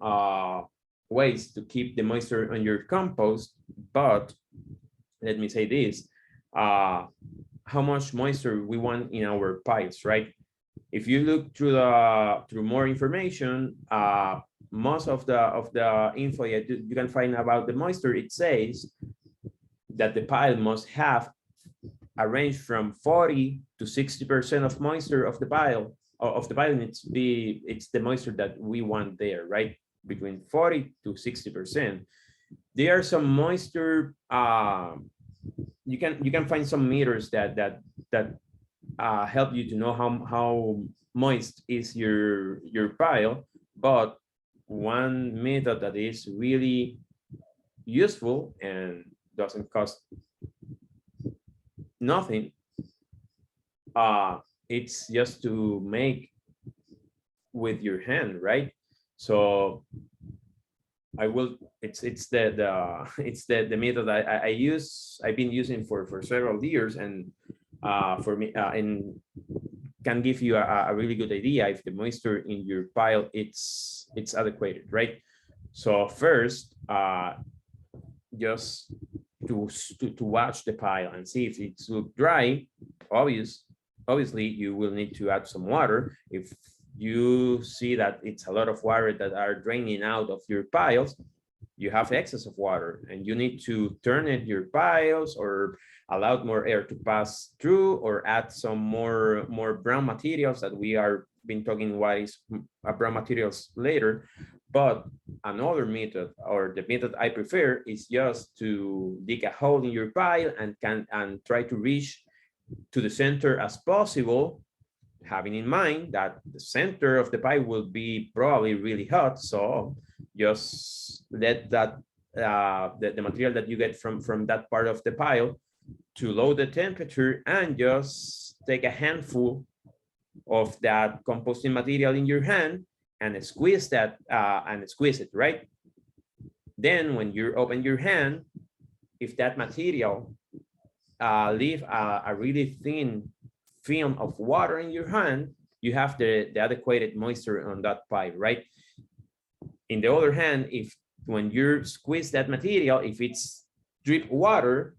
ways to keep the moisture on your compost. But let me say this, how much moisture we want in our piles, right? If you look through more information, most of the info you can find about the moisture, it says that the pile must have a range from 40 to 60% of moisture of the pile. It's the moisture that we want there, right? Between 40 to 60%. There are some moisture. You can find some meters that help you to know how moist is your pile. But one method that is really useful and doesn't cost nothing, it's just to make with your hand, right? So I will, it's the method I've been using for several years, and for me, and can give you a really good idea if the moisture in your pile it's adequate, right? So first, just to watch the pile and see if it's look dry. Obviously you will need to add some water. If you see that it's a lot of water that are draining out of your piles, you have excess of water and you need to turn it your piles or allow more air to pass through, or add some more brown materials that we are been talking what is brown materials later. But another method, or the method I prefer, is just to dig a hole in your pile and try to reach to the center as possible, having in mind that the center of the pile will be probably really hot. So just let that the material that you get from that part of the pile to lower the temperature, and just take a handful of that composting material in your hand and squeeze that and squeeze it, right? Then when you open your hand, if that material leave a really thin film of water in your hand, you have the adequate moisture on that pipe, right? In the other hand, if when you squeeze that material, if it's drip water,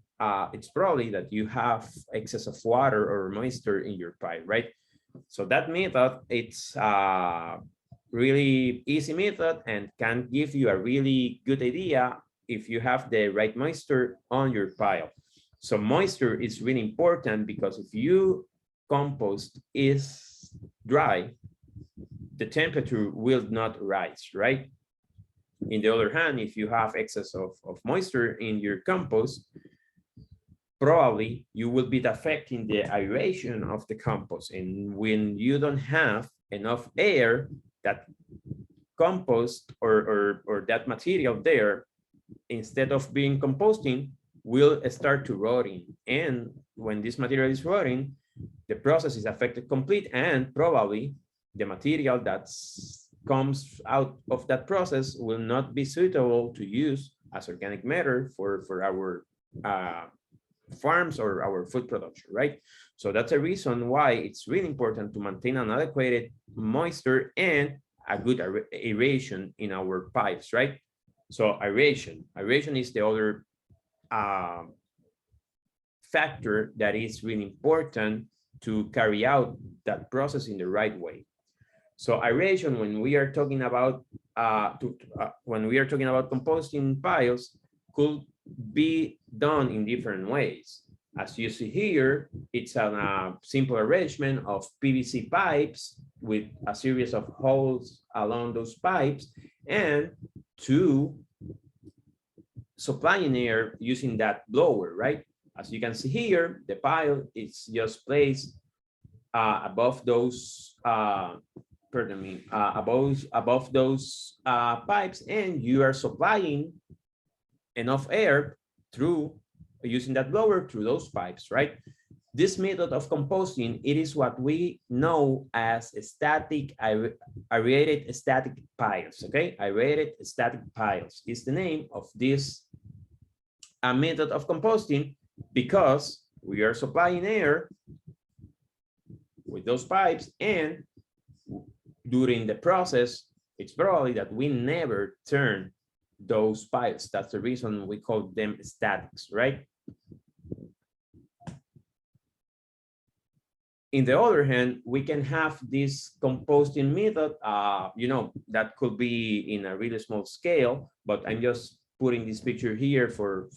it's probably that you have excess of water or moisture in your pipe, right? So that method, it's a really easy method and can give you a really good idea if you have the right moisture on your pile. So moisture is really important, because if your compost is dry, the temperature will not rise, right? In the other hand, if you have excess of moisture in your compost, probably you will be affecting the aeration of the compost. And when you don't have enough air, that compost or that material there, instead of being composting, will start to rotting. And when this material is rotting, the process is affected complete, and probably the material that comes out of that process will not be suitable to use as organic matter for our farms or our food production, right? So that's a reason why it's really important to maintain an adequate moisture and a good aeration in our pipes, right? So aeration is the other factor that is really important to carry out that process in the right way. So aeration, when we are talking about composting piles, could be done in different ways. As you see here, it's a simple arrangement of PVC pipes with a series of holes along those pipes, and to supplying air using that blower, right? As you can see here, the pile is just placed above those, pardon me, above those pipes, and you are supplying enough air through using that blower through those pipes, right? This method of composting, it is what we know as static aerated static piles, okay? Aerated static piles is the name of this method of composting, because we are supplying air with those pipes, and during the process, it's probably that we never turn those pipes. That's the reason we call them statics, right? In the other hand, we can have this composting method, you know, that could be in a really small scale, but I'm just putting this picture here for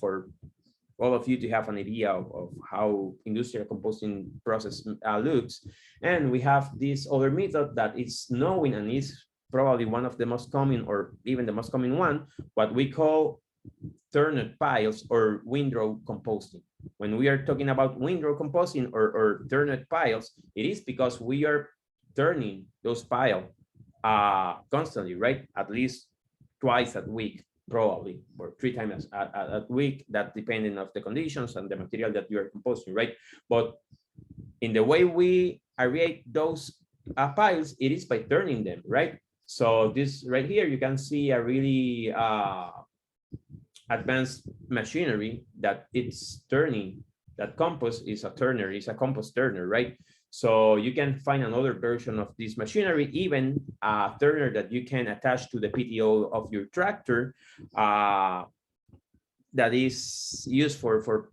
all of you to have an idea of how industrial composting process looks. And we have this other method that is known and is probably one of the most common, or even the most common one, what we call turned piles or windrow composting. When we are talking about windrow composting or turned piles, it is because we are turning those piles constantly, right? At least twice a week, probably, or 3 times a week, that depending of the conditions and the material that you are composting, right? But in the way we aerate those piles, it is by turning them, right? So this right here, you can see a really advanced machinery that it's turning. That compost is a turner, is a compost turner, right? So you can find another version of this machinery, even a turner that you can attach to the PTO of your tractor, that is used for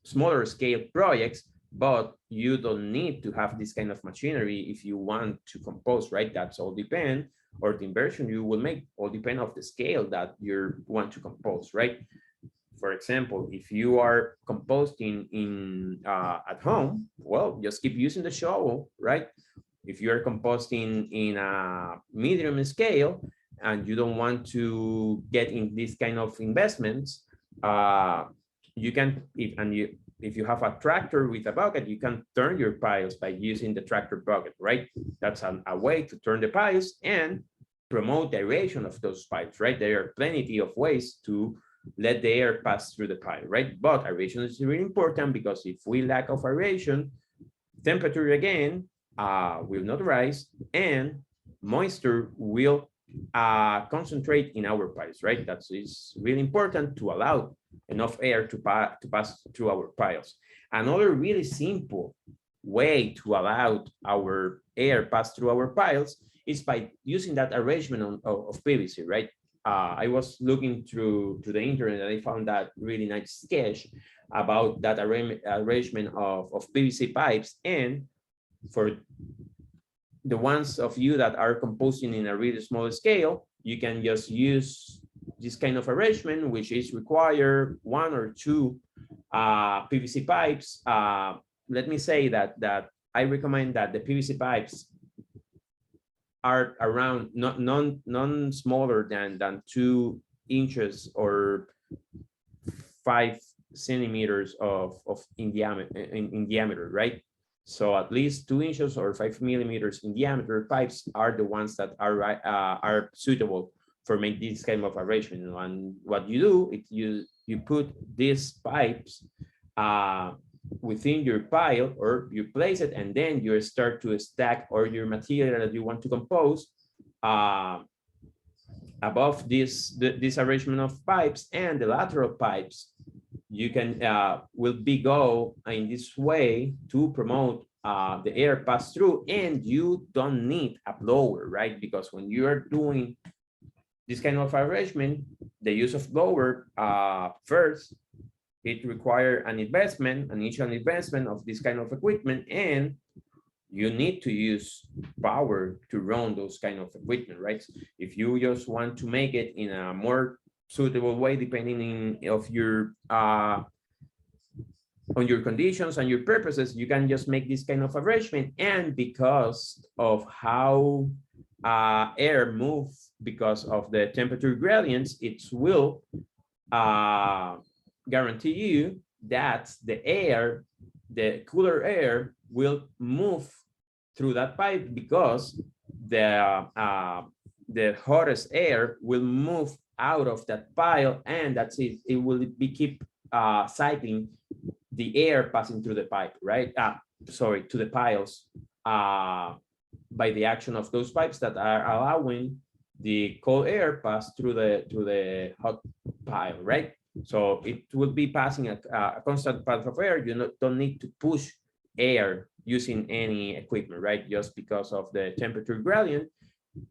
smaller scale projects, but you don't need to have this kind of machinery if you want to compost, right? That's all depend, or the inversion you will make all depend of the scale that you want to compost, right? For example, if you are composting in at home, well, just keep using the shovel, right? If you are composting in a medium scale and you don't want to get in this kind of investments, you can, if you have a tractor with a bucket, you can turn your piles by using the tractor bucket, right? That's a way to turn the piles and promote the aeration of those piles, right? There are plenty of ways to let the air pass through the pile, right? But aeration is really important, because if we lack of aeration, temperature again will not rise, and moisture will concentrate in our piles, right? That is really important to allow enough air to pass through our piles. Another really simple way to allow our air pass through our piles is by using that arrangement of PVC, right? I was looking through the internet and I found that really nice sketch about that arrangement of PVC pipes. And for the ones of you that are composting in a really small scale, you can just use this kind of arrangement, which is require 1 or 2 PVC pipes. Let me say that I recommend that the PVC pipes are around none smaller than 2 inches or 5 centimeters in diameter, right? So at least 2 inches or 5 millimeters in diameter pipes are the ones that are suitable for make this kind of arrangement. And what you do is you put these pipes within your pile, or you place it, and then you start to stack or your material that you want to compose above this arrangement of pipes, and the lateral pipes you can will go in this way to promote the air pass through, and you don't need a blower, right? Because when you are doing this kind of arrangement, the use of blower first, it requires an initial investment of this kind of equipment, and you need to use power to run those kind of equipment, right? If you just want to make it in a more suitable way depending of your on your conditions and your purposes. You can just make this kind of arrangement. And because of how air moves, because of the temperature gradients, it will guarantee you that the air, the cooler air, will move through that pipe, because the hottest air will move out of that pile, and that's it. It will be keep cycling the air passing through the pipe, right? Sorry, to the piles by the action of those pipes that are allowing the cold air pass through the hot pile, right? So it will be passing a constant path of air. You don't need to push air using any equipment, right? Just because of the temperature gradient,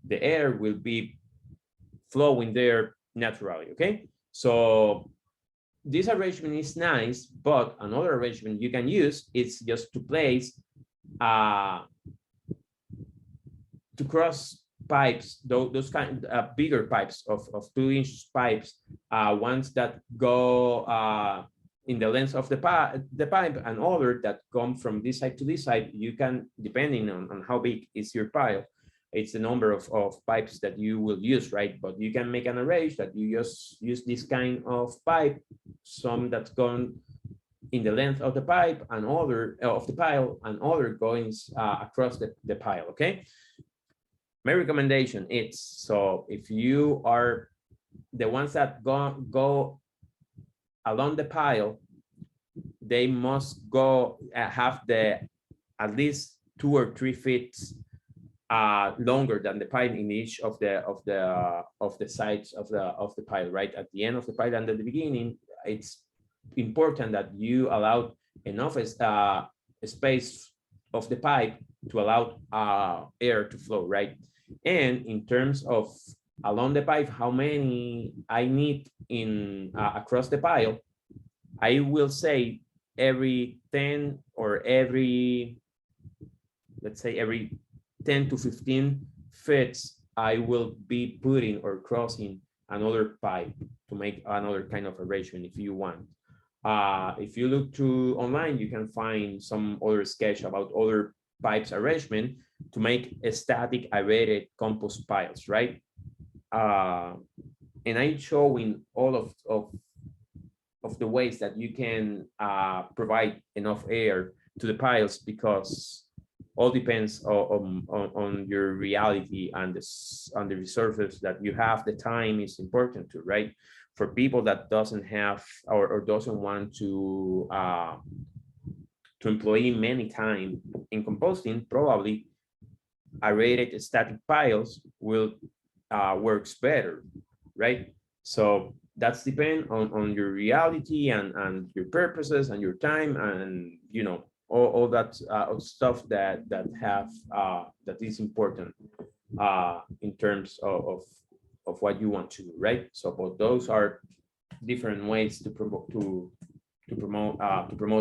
the air will be flowing there naturally, okay? So this arrangement is nice, but another arrangement you can use is just to place to cross pipes, those kind of bigger pipes of 2-inch pipes, ones that go in the length of the pipe, and other that come from this side to this side. You can, depending on how big is your pile, it's the number of pipes that you will use, right? But you can make an array that you just use this kind of pipe, some that's gone in the length of the pipe and other of the pile, and other goings across the pile, okay? My recommendation is, so if you are the ones that go along the pile, they must go have at least 2 or 3 feet longer than the pipe in each of the sides of the pile, right? At the end of the pile and at the beginning, it's important that you allow enough space of the pipe to allow air to flow, right? And in terms of along the pipe, how many I need in across the pile, I will say every 10 or every, let's say every 10 to 15 feet, I will be putting or crossing another pipe to make another kind of arrangement if you want. If you look to online, you can find some other sketch about other pipes arrangement to make a static aerated compost piles, right? And I'm showing all of the ways that you can provide enough air to the piles, because all depends on your reality and the resources that you have. The time is important too, right? For people that doesn't have or doesn't want to employ many time in composting, probably aerated static piles will works better, right? So that's depend on your reality and your purposes and your time, and you know, all that stuff that is important in terms of what you want to do, right? So but those are different ways to promote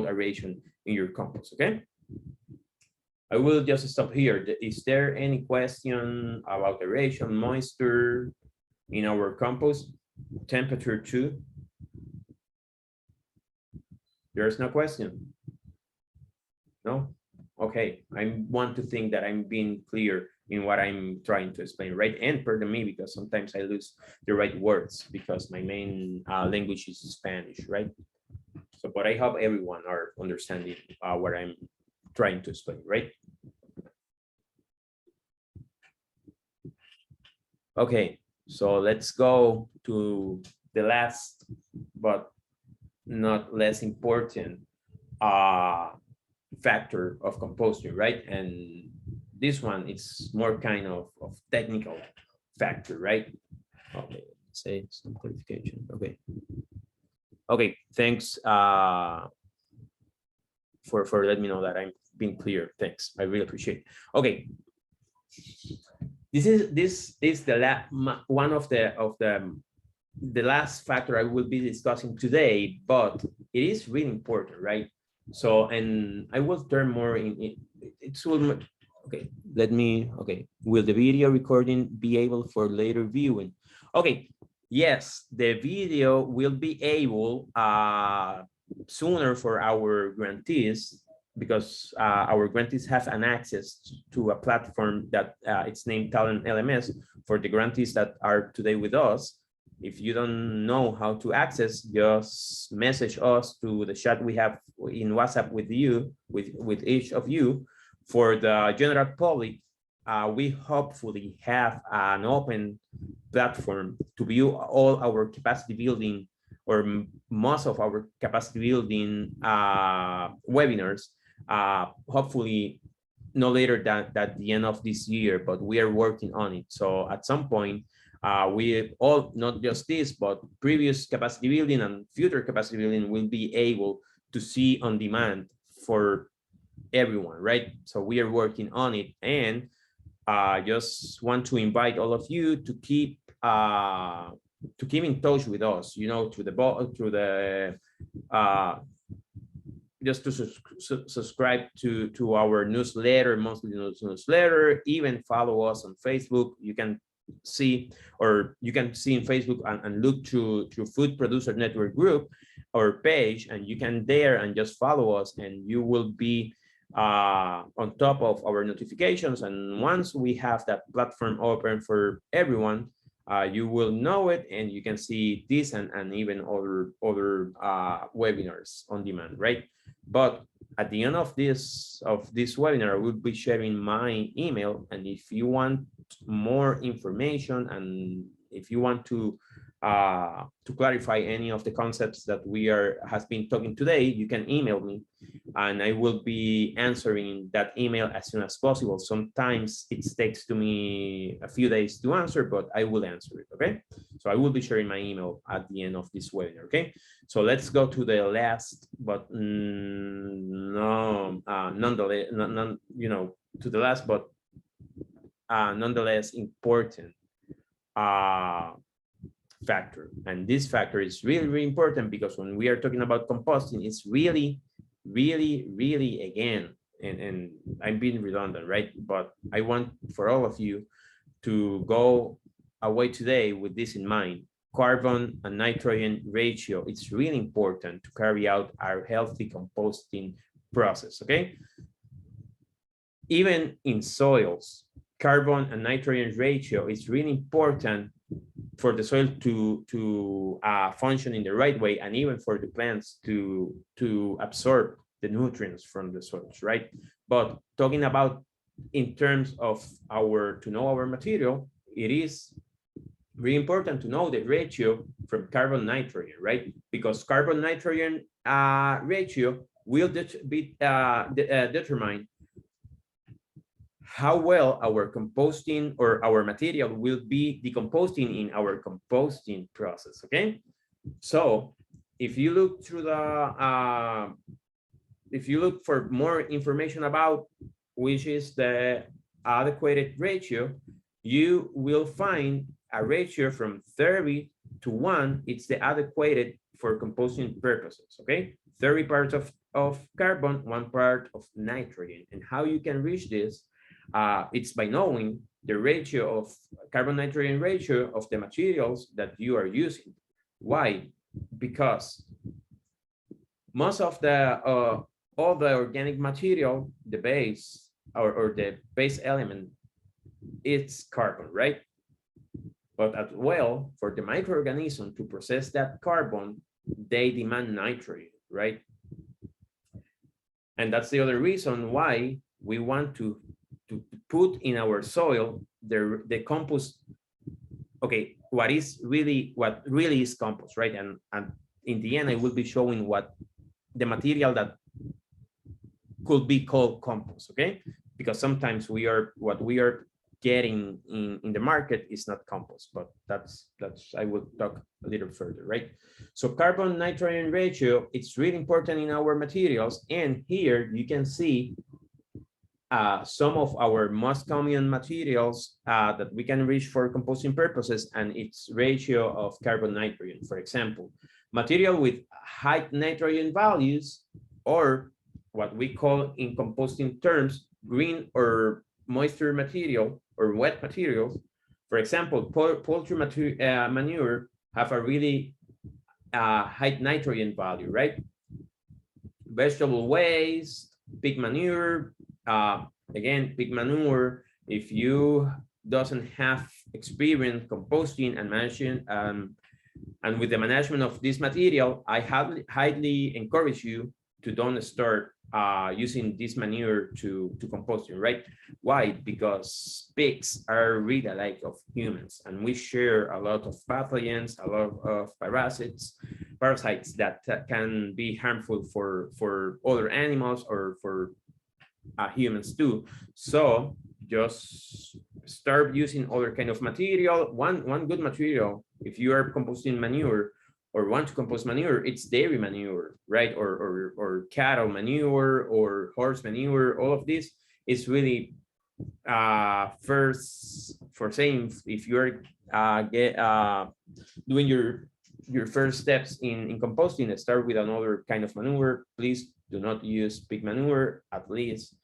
aeration in your compost, okay? I will just stop here. Is there any question about aeration, moisture in our compost, temperature too? There's no question. No? Okay, I want to think that I'm being clear in what I'm trying to explain, right? And pardon me, because sometimes I lose the right words because my main language is Spanish, right? So, but I hope everyone are understanding what I'm trying to explain, right? Okay, so let's go to the last, but not less important factor of composting, right? And this one is more kind of technical factor, right? Okay, say some clarification. Okay. Okay, thanks for letting me know that I'm being clear. Thanks, I really appreciate it. Okay, this is the one of the last factor I will be discussing today, but it is really important, right? So, and I will turn more in it's okay. Let me, okay. Will the video recording be able for later viewing? Okay, Yes, the video will be able sooner for our grantees, because our grantees have an access to a platform that it's named Talent LMS for the grantees that are today with us. If you don't know how to access, just message us to the chat we have in WhatsApp with you, with each of you. For the general public, we hopefully have an open platform to view all our capacity building, or most of our capacity building webinars, hopefully no later than at the end of this year, but we are working on it. So at some point, we all, not just this, but previous capacity building and future capacity building will be able to see on demand for everyone, right? So we are working on it, and just want to invite all of you to keep in touch with us, you know, through the just to subscribe to our newsletter, monthly newsletter, even follow us on Facebook. You can see, or you can see in Facebook and look through Food Producer Network group or page, and you can there and just follow us, and you will be on top of our notifications. And once we have that platform open for everyone, you will know it, and you can see this and even other webinars on demand, right? But at the end of this webinar, I will be sharing my email, and if you want more information, and if you want to clarify any of the concepts that we has been talking today, you can email me, and I will be answering that email as soon as possible. Sometimes it takes to me a few days to answer, but I will answer it, okay? So I will be sharing my email at the end of this webinar, okay? So let's go to the last, but nonetheless, you know, to the last, but nonetheless important factor. And this factor is really, really important, because when we are talking about composting, it's really, again, and I'm being redundant, right? But I want for all of you to go away today with this in mind. Carbon and nitrogen ratio, it's really important to carry out our healthy composting process, okay? Even in soils, carbon and nitrogen ratio is really important for the soil to function in the right way, and even for the plants to absorb the nutrients from the soils, right? But talking about in terms of to know our material, it is really important to know the ratio from carbon nitrogen, right? Because carbon nitrogen ratio will determine how well our composting or our material will be decomposing in our composting process, okay? So if you look through if you look for more information about which is the adequate ratio, you will find a ratio from 30 to 1. It's the adequate for composting purposes, okay? 30 parts of carbon, 1 part of nitrogen. And how you can reach this? It's by knowing the ratio of carbon nitrogen ratio of the materials that you are using. Why? Because most of the all the organic material, the base or the base element, it's carbon, right? But as well, for the microorganism to process that carbon, they demand nitrogen, right? And that's the other reason why we want to put in our soil the compost. Okay, what really is compost, right? And in the end, I will be showing what the material that could be called compost, okay? Because sometimes what we are getting in the market is not compost, but that's I will talk a little further, right? So carbon nitrogen ratio, it's really important in our materials, and here you can see some of our most common materials that we can reach for composting purposes and its ratio of carbon nitrogen. For example, material with high nitrogen values, or what we call in composting terms, green or moisture material or wet materials. For example, poultry manure have a really high nitrogen value, right? Vegetable waste, pig manure, again, pig manure, if you doesn't have experience composting and managing, and with the management of this material, I highly encourage you to don't start using this manure to composting, right? Why? Because pigs are really like of humans, and we share a lot of pathogens, a lot of parasites that can be harmful for other animals or for humans too. So just start using other kind of material. One good material, if you are composting manure or want to compost manure, it's dairy manure, right? Or cattle manure or horse manure. All of this is really first for saying if you're doing your first steps in composting, start with another kind of manure. Please do not use pig manure. At least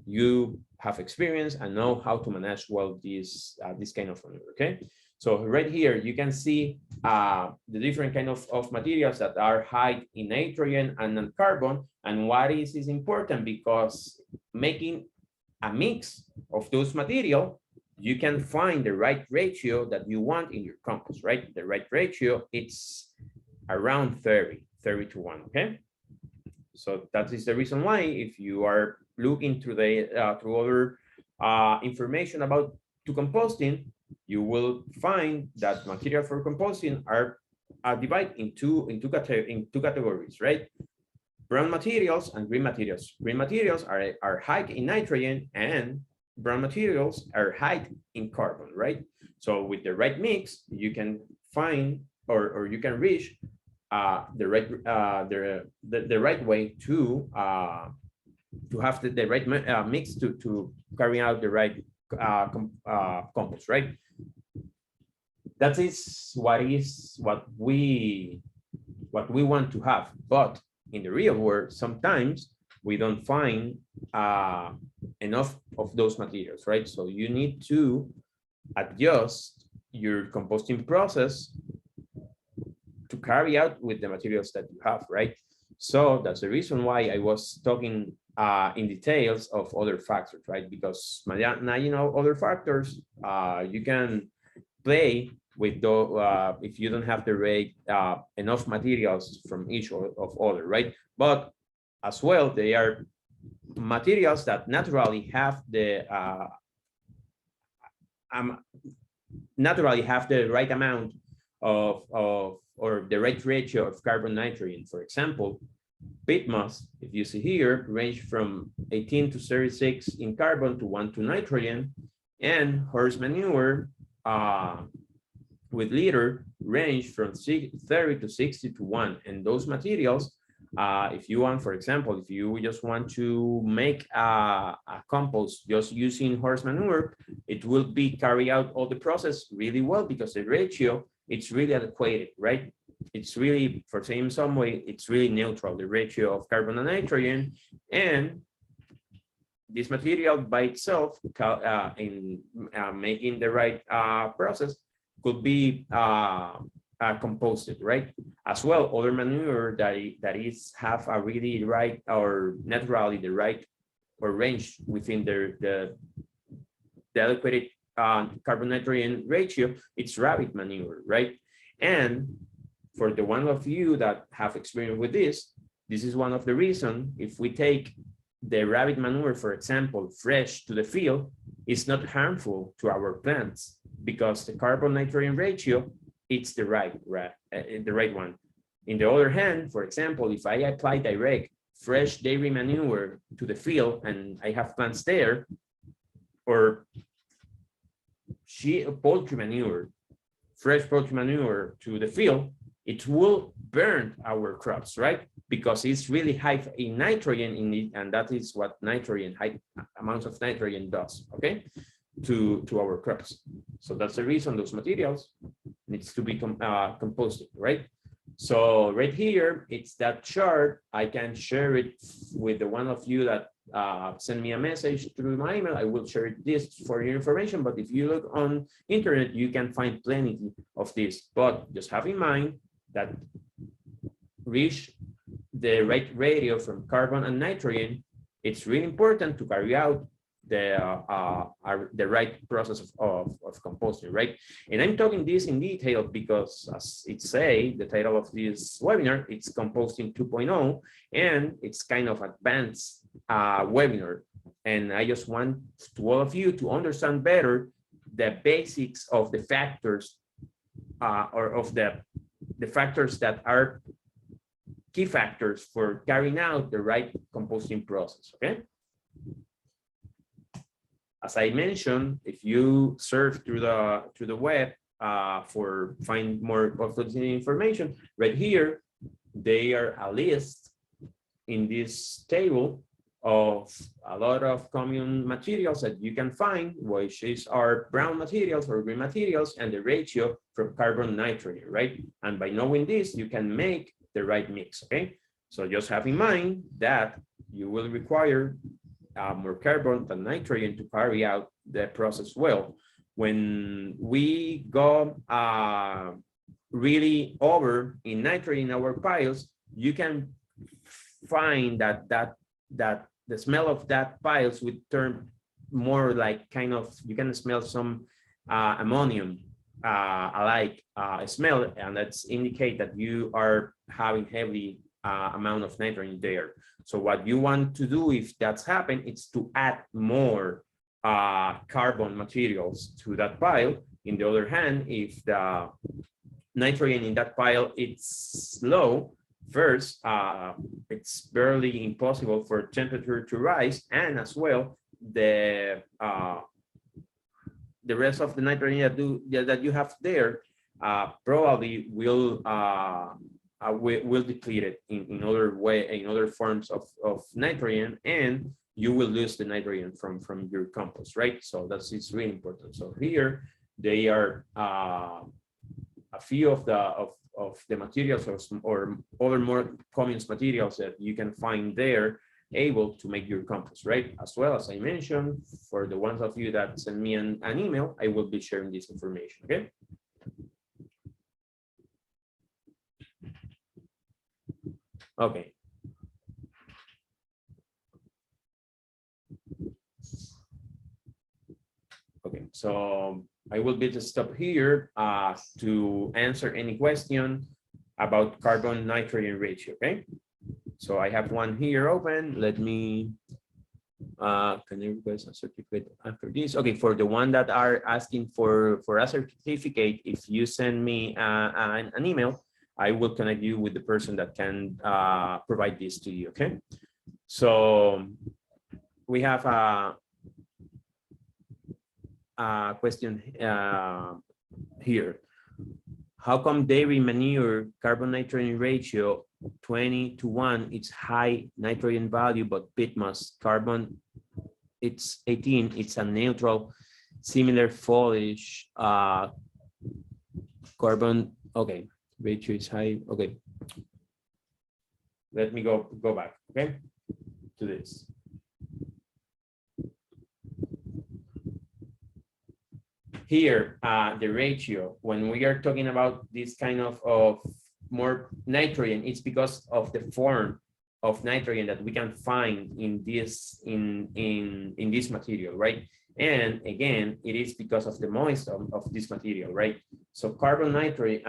you have experience and know how to manage well this kind of manure. Okay, so right here you can see the different kind of materials that are high in nitrogen and in carbon, and what is important, because making a mix of those material, you can find the right ratio that you want in your compost, right? The right ratio, it's around 30 to 1. Okay, so that is the reason why, if you are looking through the through other information about to composting, you will find that material for composting are divided in two categories, right? Brown materials and green materials. Green materials are high in nitrogen, and brown materials are high in carbon, right? So with the right mix, you can find or you can reach the right way to have the right mix to carry out the right compost, right? That is what we want to have, but in the real world, sometimes we don't find enough of those materials, right? So you need to adjust your composting process to carry out with the materials that you have, right? So that's the reason why I was talking in details of other factors, right? Because now you know other factors, you can play with the if you don't have the right enough materials from each of other, right? But as well, they are materials that naturally have the right amount of or the right ratio of carbon nitrogen. For example, peat moss, if you see here, range from 18 to 36 in carbon to 1 to nitrogen, and horse manure with litter range from 30 to 60 to 1. And those materials, if you want, for example, if you just want to make a compost just using horse manure, it will be carry out all the process really well, because the ratio, it's really adequate, right? It's really, for saying some way, it's really neutral, the ratio of carbon and nitrogen. And this material by itself, in making the right process, could be composted, right? As well, other manure that is have a really right or naturally the right or range within the adequate carbon nitrogen ratio, it's rabbit manure, right? And for the one of you that have experience with this is one of the reasons. If we take the rabbit manure, for example, fresh to the field, it's not harmful to our plants, because the carbon nitrogen ratio, it's the right one. In the other hand, for example, if I apply direct fresh dairy manure to the field and I have plants there, or poultry manure, fresh poultry manure to the field, it will burn our crops, right? Because it's really high in nitrogen in it, and that is what nitrogen, high amounts of nitrogen does, okay, to our crops. So that's the reason those materials needs to be composted, right? So right here, it's that chart. I can share it with the one of you that send me a message through my email. I will share this for your information. But if you look on internet, you can find plenty of this. But just have in mind that reach the right ratio from carbon and nitrogen, it's really important to carry out the right process of composting, right? And I'm talking this in detail because, as it say, the title of this webinar, it's Composting 2.0, and it's kind of advanced webinar. And I just want to all of you to understand better the basics of the factors or of the factors that are key factors for carrying out the right composting process, okay? As I mentioned, if you surf through the web for find more composting information, right here, they are a list in this table of a lot of common materials that you can find, which is our brown materials or green materials, and the ratio from carbon nitrogen, right? And by knowing this, you can make the right mix, okay? So just have in mind that you will require more carbon than nitrogen to carry out the process well. When we go really over in nitrogen in our piles, you can find that the smell of that piles would turn more like kind of, you can smell some ammonium alike smell, and that's indicate that you are having heavy amount of nitrogen there. So what you want to do if that's happened, it's to add more carbon materials to that pile. In the other hand, if the nitrogen in that pile it's low, first, it's barely impossible for temperature to rise, and as well, the rest of the nitrogen that you have there probably will deplete it in other forms of nitrogen, and you will lose the nitrogen from your compost, right? So it's really important. So here they are a few of the materials or other more common materials that you can find there able to make your compost, right? As well as I mentioned, for the ones of you that send me an email, I will be sharing this information, okay? Okay. Okay, so I will be to stop here to answer any question about carbon nitrogen ratio, okay? So I have one here open. Let me, can I request a certificate after this? Okay, for the one that are asking for a certificate, if you send me an email, I will connect you with the person that can provide this to you, okay? So we have a question here. How come dairy manure carbon nitrogen ratio 20:1, it's high nitrogen value, but peat moss carbon, it's 18, it's a neutral, similar foliage, carbon, okay, ratio is high, okay. Let me go back, okay, to this. Here, the ratio, when we are talking about this kind of more nitrogen, it's because of the form of nitrogen that we can find in this this material, right? And again, it is because of the moisture of this material, right? So carbon nitrogen,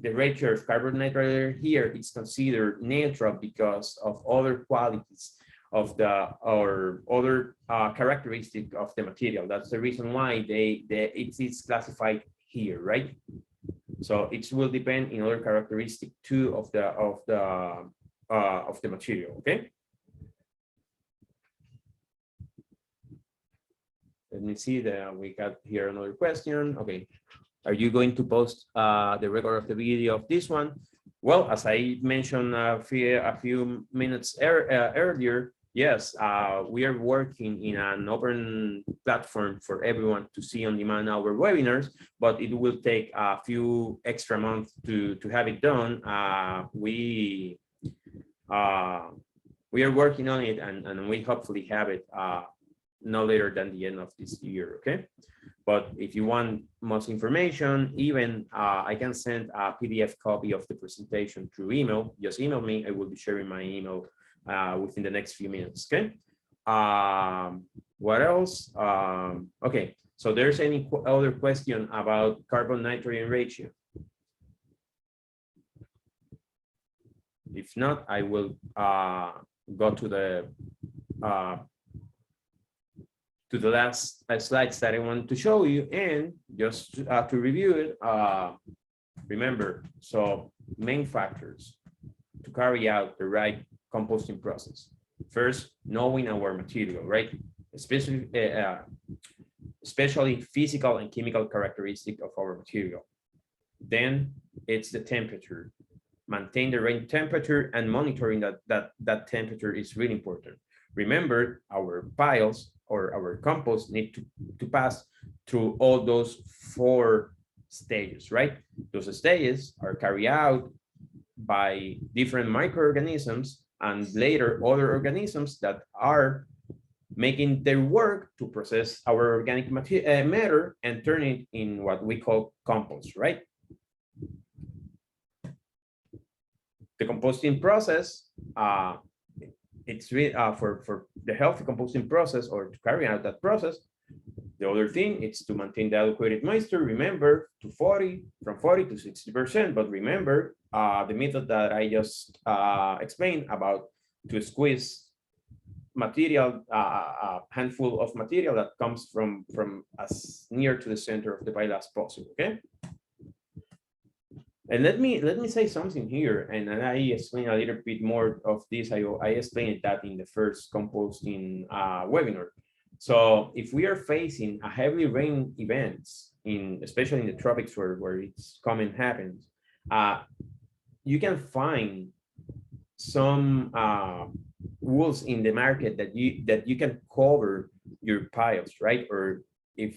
the ratio of carbon nitrogen here is considered neutral because of other qualities of the or other characteristic of the material. That's the reason why it is classified here, right? So it will depend in other characteristic too of the material. Okay. Let me see that we got here another question. Okay. Are you going to post the record of the video of this one? Well, as I mentioned a few minutes earlier, yes, we are working in an open platform for everyone to see on demand our webinars, but it will take a few extra months to have it done. We we are working on it, and we hopefully have it no later than the end of this year, okay? But if you want most information, even I can send a PDF copy of the presentation through email. Just email me. I will be sharing my email within the next few minutes, okay? What else? Okay, so there's any other question about carbon-nitrogen ratio? If not, I will go to the last slides that I want to show you, and just to review it, remember, so main factors to carry out the right composting process. First, knowing our material, right? Especially physical and chemical characteristic of our material. Then it's the temperature. Maintain the right temperature, and monitoring that temperature is really important. Remember, our piles or our compost need to pass through all those 4 stages, right? Those stages are carried out by different microorganisms, and later other organisms that are making their work to process our organic matter and turn it in what we call compost, right? The composting process, it's really for the healthy composting process, or to carry out that process. The other thing is to maintain the adequate moisture. Remember, from 40 to 60%. But remember the method that I just explained about to squeeze material, a handful of material that comes from as near to the center of the pile as possible. Okay. And let me say something here, and I explain a little bit more of this. I explained that in the first composting webinar. So if we are facing a heavy rain events, especially in the tropics where it's common happens, you can find some wools in the market that you can cover your piles, right? Or if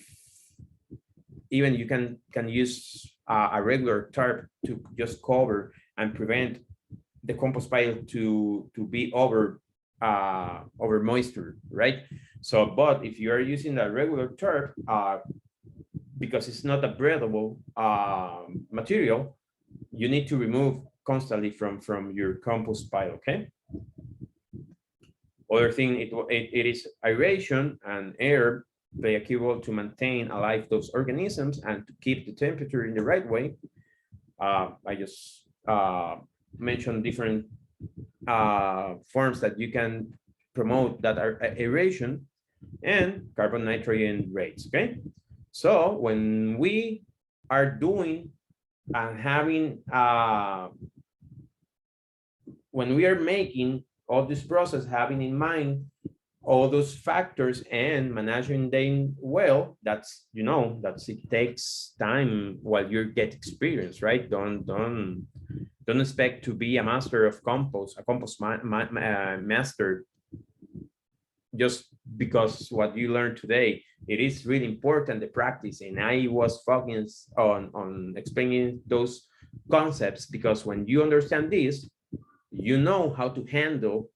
even you can use a regular tarp to just cover and prevent the compost pile to be over moisture, right? So, but if you are using a regular tarp, because it's not a breathable material, you need to remove constantly from your compost pile. Okay. Other thing, it is aeration and air play a key role to maintain alive those organisms and to keep the temperature in the right way. I just mentioned different forms that you can promote that are aeration and carbon nitrogen rates. Okay, so when we are doing and having when we are making all this process, having in mind all those factors and managing them well, that's, you know, it takes time while you get experience, right? Don't expect to be a master of compost, a compost master just because what you learned today. It is really important, the practice, and I was focused on explaining those concepts, because when you understand this, you know how to handle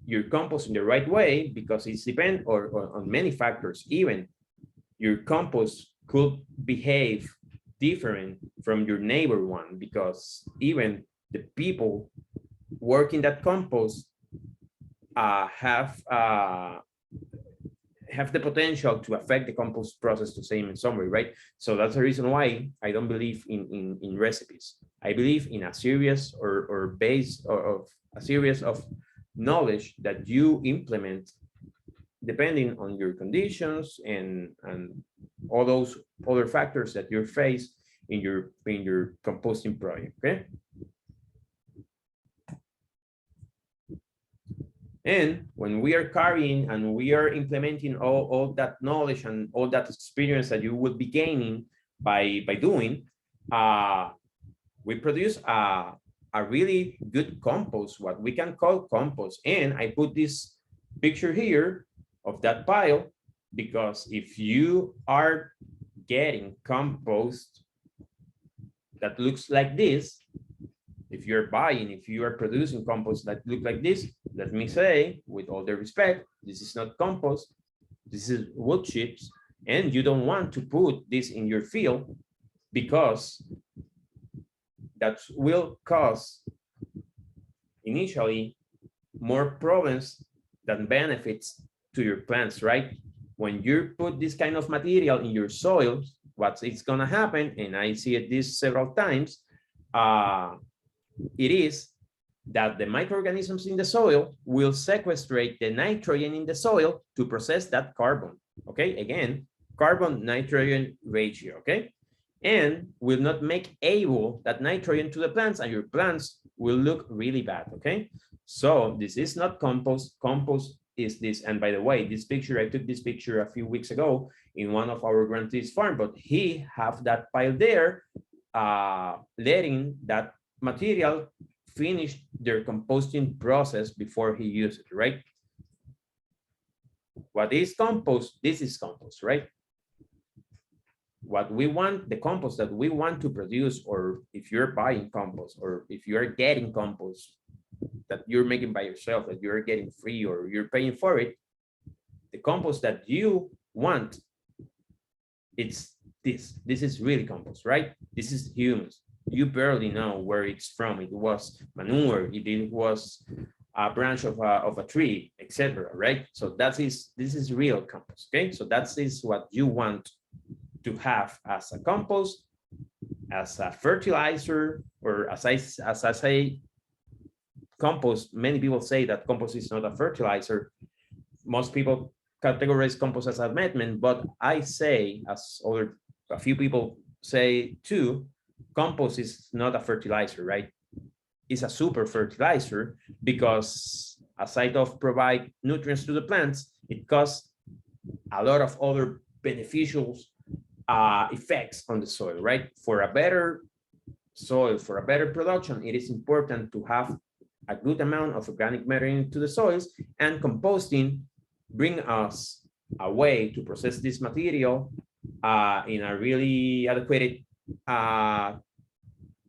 your compost in the right way, because it's depend on many factors. Even your compost could behave different from your neighbor one, because even the people working that compost have the potential to affect the compost process the same in some way, right? So that's the reason why I don't believe in recipes. I believe in a series or base of a series of knowledge that you implement depending on your conditions and all those other factors that you face in your composting project. Okay. And when we are carrying and we are implementing all that knowledge and all that experience that you will be gaining by doing, we produce a really good compost, what we can call compost. And I put this picture here of that pile, because if you are getting compost that looks like this, if you're buying, if you are producing compost that look like this, let me say, with all the respect, this is not compost, this is wood chips, and you don't want to put this in your field because that will cause initially more problems than benefits to your plants, right? When you put this kind of material in your soil, what is going to happen, and I see it this several times, it is that the microorganisms in the soil will sequestrate the nitrogen in the soil to process that carbon. Okay, again, carbon nitrogen ratio. Okay, and will not make able that nitrogen to the plants, and your plants will look really bad. Okay, so this is not compost. Compost is this. And by the way, this picture, I took this picture a few weeks ago in one of our grantees farm, but he have that pile there, letting that material finish their composting process before he used it, right? What is compost? This is compost, right? What we want, the compost that we want to produce, or if you're buying compost, or if you're getting compost that you're making by yourself, that you're getting free or you're paying for it, the compost that you want, it's this. This is really compost, right? This is humus. You barely know where it's from. It was manure, it was a branch of a tree, etc. Right? So this is real compost. Okay, so that is what you want to have as a compost, as a fertilizer, or as I say, compost. Many people say that compost is not a fertilizer. Most people categorize compost as amendment, but I say, as a few people say too, compost is not a fertilizer, right? It's a super fertilizer because aside of provide nutrients to the plants, it causes a lot of other beneficial effects on the soil, right? For a better soil, for a better production, it is important to have a good amount of organic matter into the soils, and composting bring us a way to process this material in a really adequate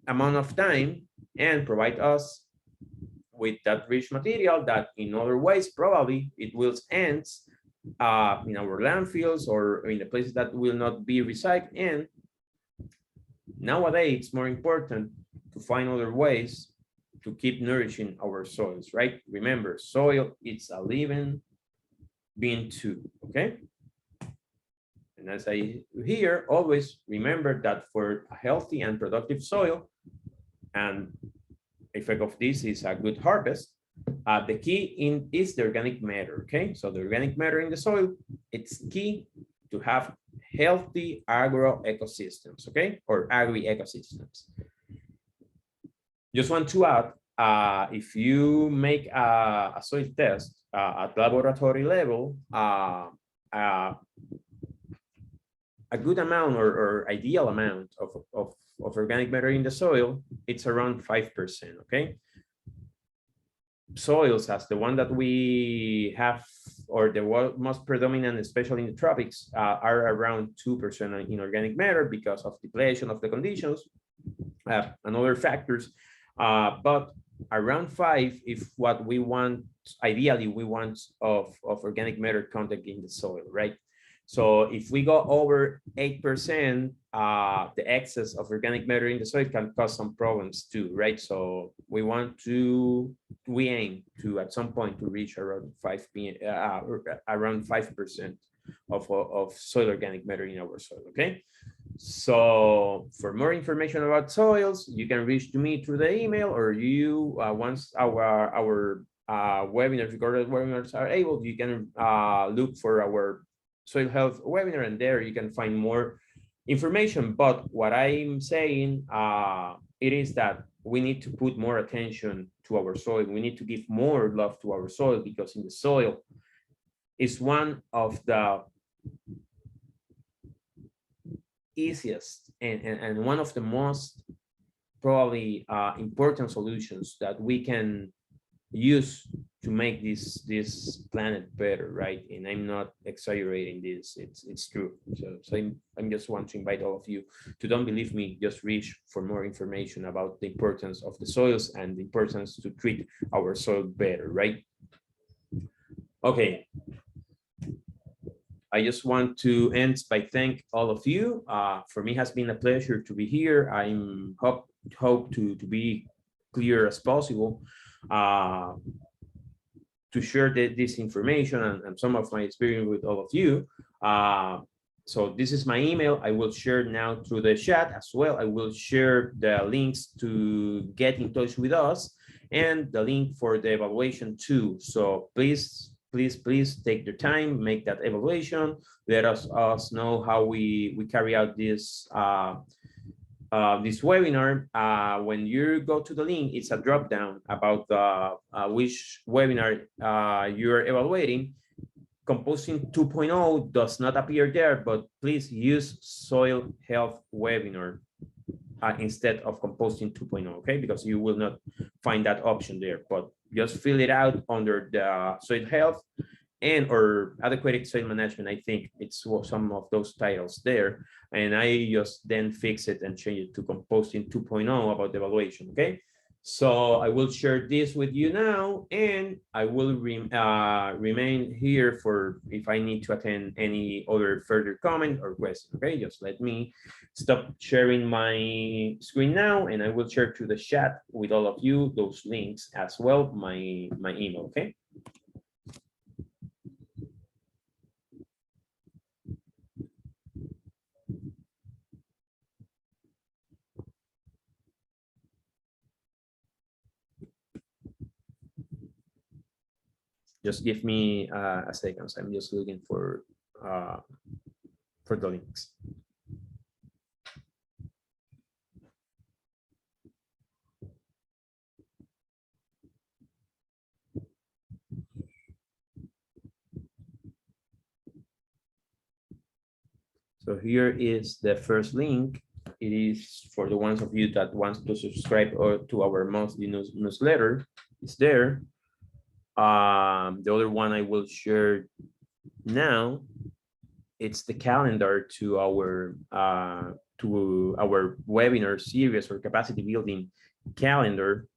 amount of time and provide us with that rich material that in other ways probably it will end in our landfills or in the places that will not be recycled. And nowadays it's more important to find other ways to keep nourishing our soils, right? Remember, soil, it's a living being too, okay? And as I hear, always remember that for a healthy and productive soil, and effect of this is a good harvest, the key is the organic matter, okay? So the organic matter in the soil, it's key to have healthy agro ecosystems, okay? Or agri ecosystems. Just want to add, if you make a soil test at laboratory level, a good amount or ideal amount of organic matter in the soil, it's around 5%, okay? Soils as the one that we have, or the most predominant, especially in the tropics, are around 2% in organic matter because of depletion of the conditions and other factors. But around 5, if what we want, ideally we want of organic matter content in the soil, right? So if we go over 8%, the excess of organic matter in the soil can cause some problems too, right? So we aim to at some point to reach around 5% of soil organic matter in our soil, okay? So for more information about soils, you can reach to me through the email, or you once our webinars, recorded webinars are able, you can look for our soil health webinar, and there you can find more information. But what I'm saying, it is that we need to put more attention to our soil. We need to give more love to our soil, because in the soil is one of the easiest and one of the most probably important solutions that we can use to make this planet better, right? And I'm not exaggerating this, it's true. So I'm just want to invite all of you to, don't believe me, just reach for more information about the importance of the soils and the importance to treat our soil better, right? Okay. I just want to end by thank all of you. For me, it has been a pleasure to be here. I'm hope to be clear as possible, to share this information and some of my experience with all of you. So this is my email. I will share now through the chat as well. I will share the links to get in touch with us and the link for the evaluation too. So please take the time, make that evaluation. Let us know how we carry out this this webinar. When you go to the link, it's a drop down about which webinar you're evaluating. Composting 2.0 does not appear there, but please use soil health webinar instead of composting 2.0, okay? Because you will not find that option there, but just fill it out under the soil health and or adequate soil management. I think it's some of those titles there. And I just then fix it and change it to composting 2.0 about the evaluation, okay? So I will share this with you now, and I will remain here for if I need to attend any other further comment or question, okay? Just let me stop sharing my screen now, and I will share to the chat with all of you those links as well, my email, okay? Just give me a second. So I'm just looking for the links. So here is the first link. It is for the ones of you that wants to subscribe or to our monthly newsletter. It's there. The other one I will share now, it's the calendar to our webinar series or capacity building calendar.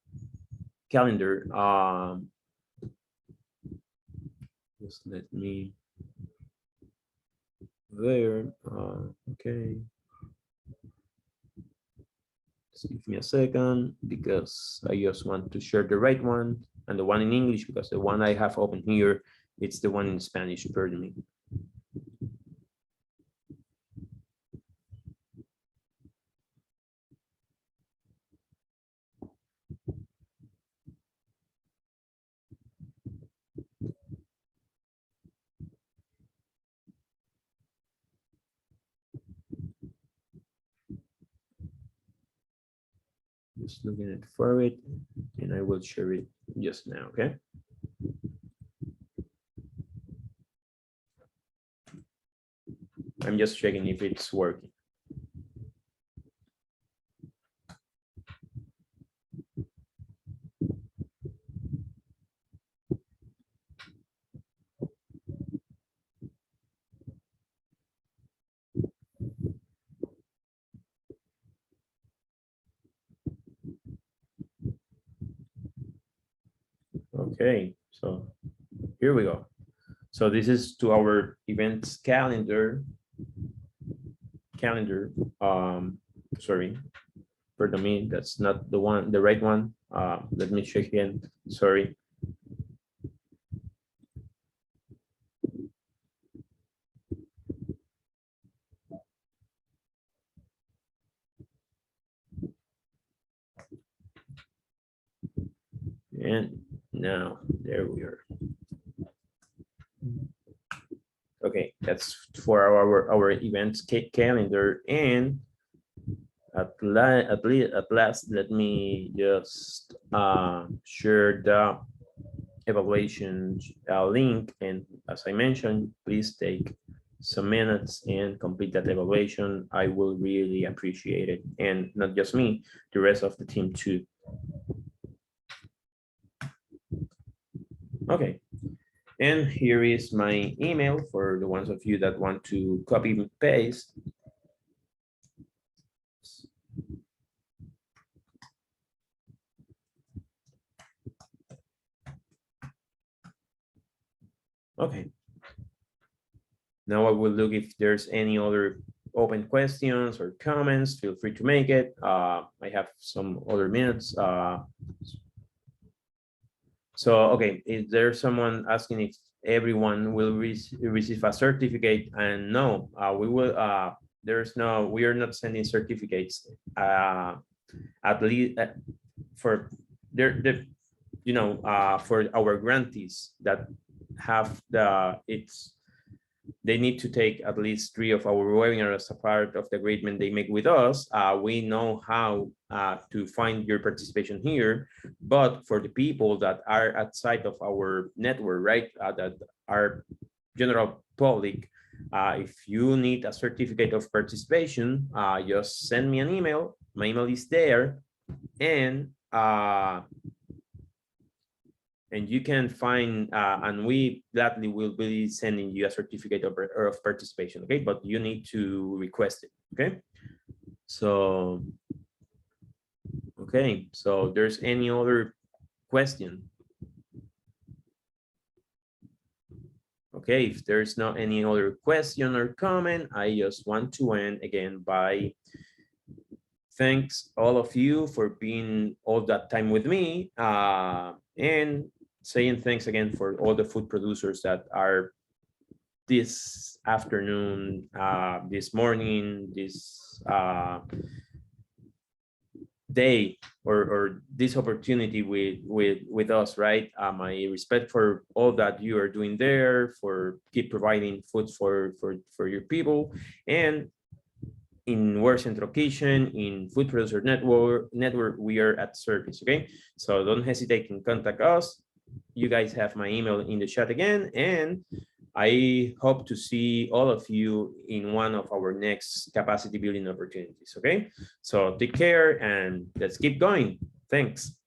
Just let me there. Okay. Just give me a second because I just want to share the right one and the one in English, because the one I have open here, it's the one in Spanish, pardon me. Just looking at for it, and I will share it just now, okay? I'm just checking if it's working. Okay, so here we go. So this is to our events calendar. Sorry, pardon me, that's not the one, the right one. Let me check again, sorry. And now there we are. Okay, that's for our events calendar. And at last, let me just share the evaluation link. And as I mentioned, please take some minutes and complete that evaluation. I will really appreciate it. And not just me, the rest of the team too. Okay. And here is my email for the ones of you that want to copy and paste. Okay. Now I will look if there's any other open questions or comments. Feel free to make it. I have some other minutes. So, okay, is there someone asking if everyone will receive a certificate? And no, we will, we are not sending certificates, at least for for our grantees that have they need to take at least 3 of our webinars as a part of the agreement they make with us. We know how to find your participation here, but for the people that are outside of our network, right, that are general public, if you need a certificate of participation, just send me an email. My email is there, and you can find, and we gladly will be sending you a certificate of participation, okay? But you need to request it, okay? So, okay, so there's any other question? Okay, if there's not any other question or comment, I just want to end again by thanks all of you for being all that time with me, and saying thanks again for all the food producers that are this afternoon, this morning, this day, or this opportunity with us, right? My respect for all that you are doing there, for keep providing food for your people, and in World Central Kitchen, in Food Producer Network, we are at service, okay? So don't hesitate to contact us. You guys have my email in the chat again, and I hope to see all of you in one of our next capacity building opportunities, okay? So take care and let's keep going. Thanks.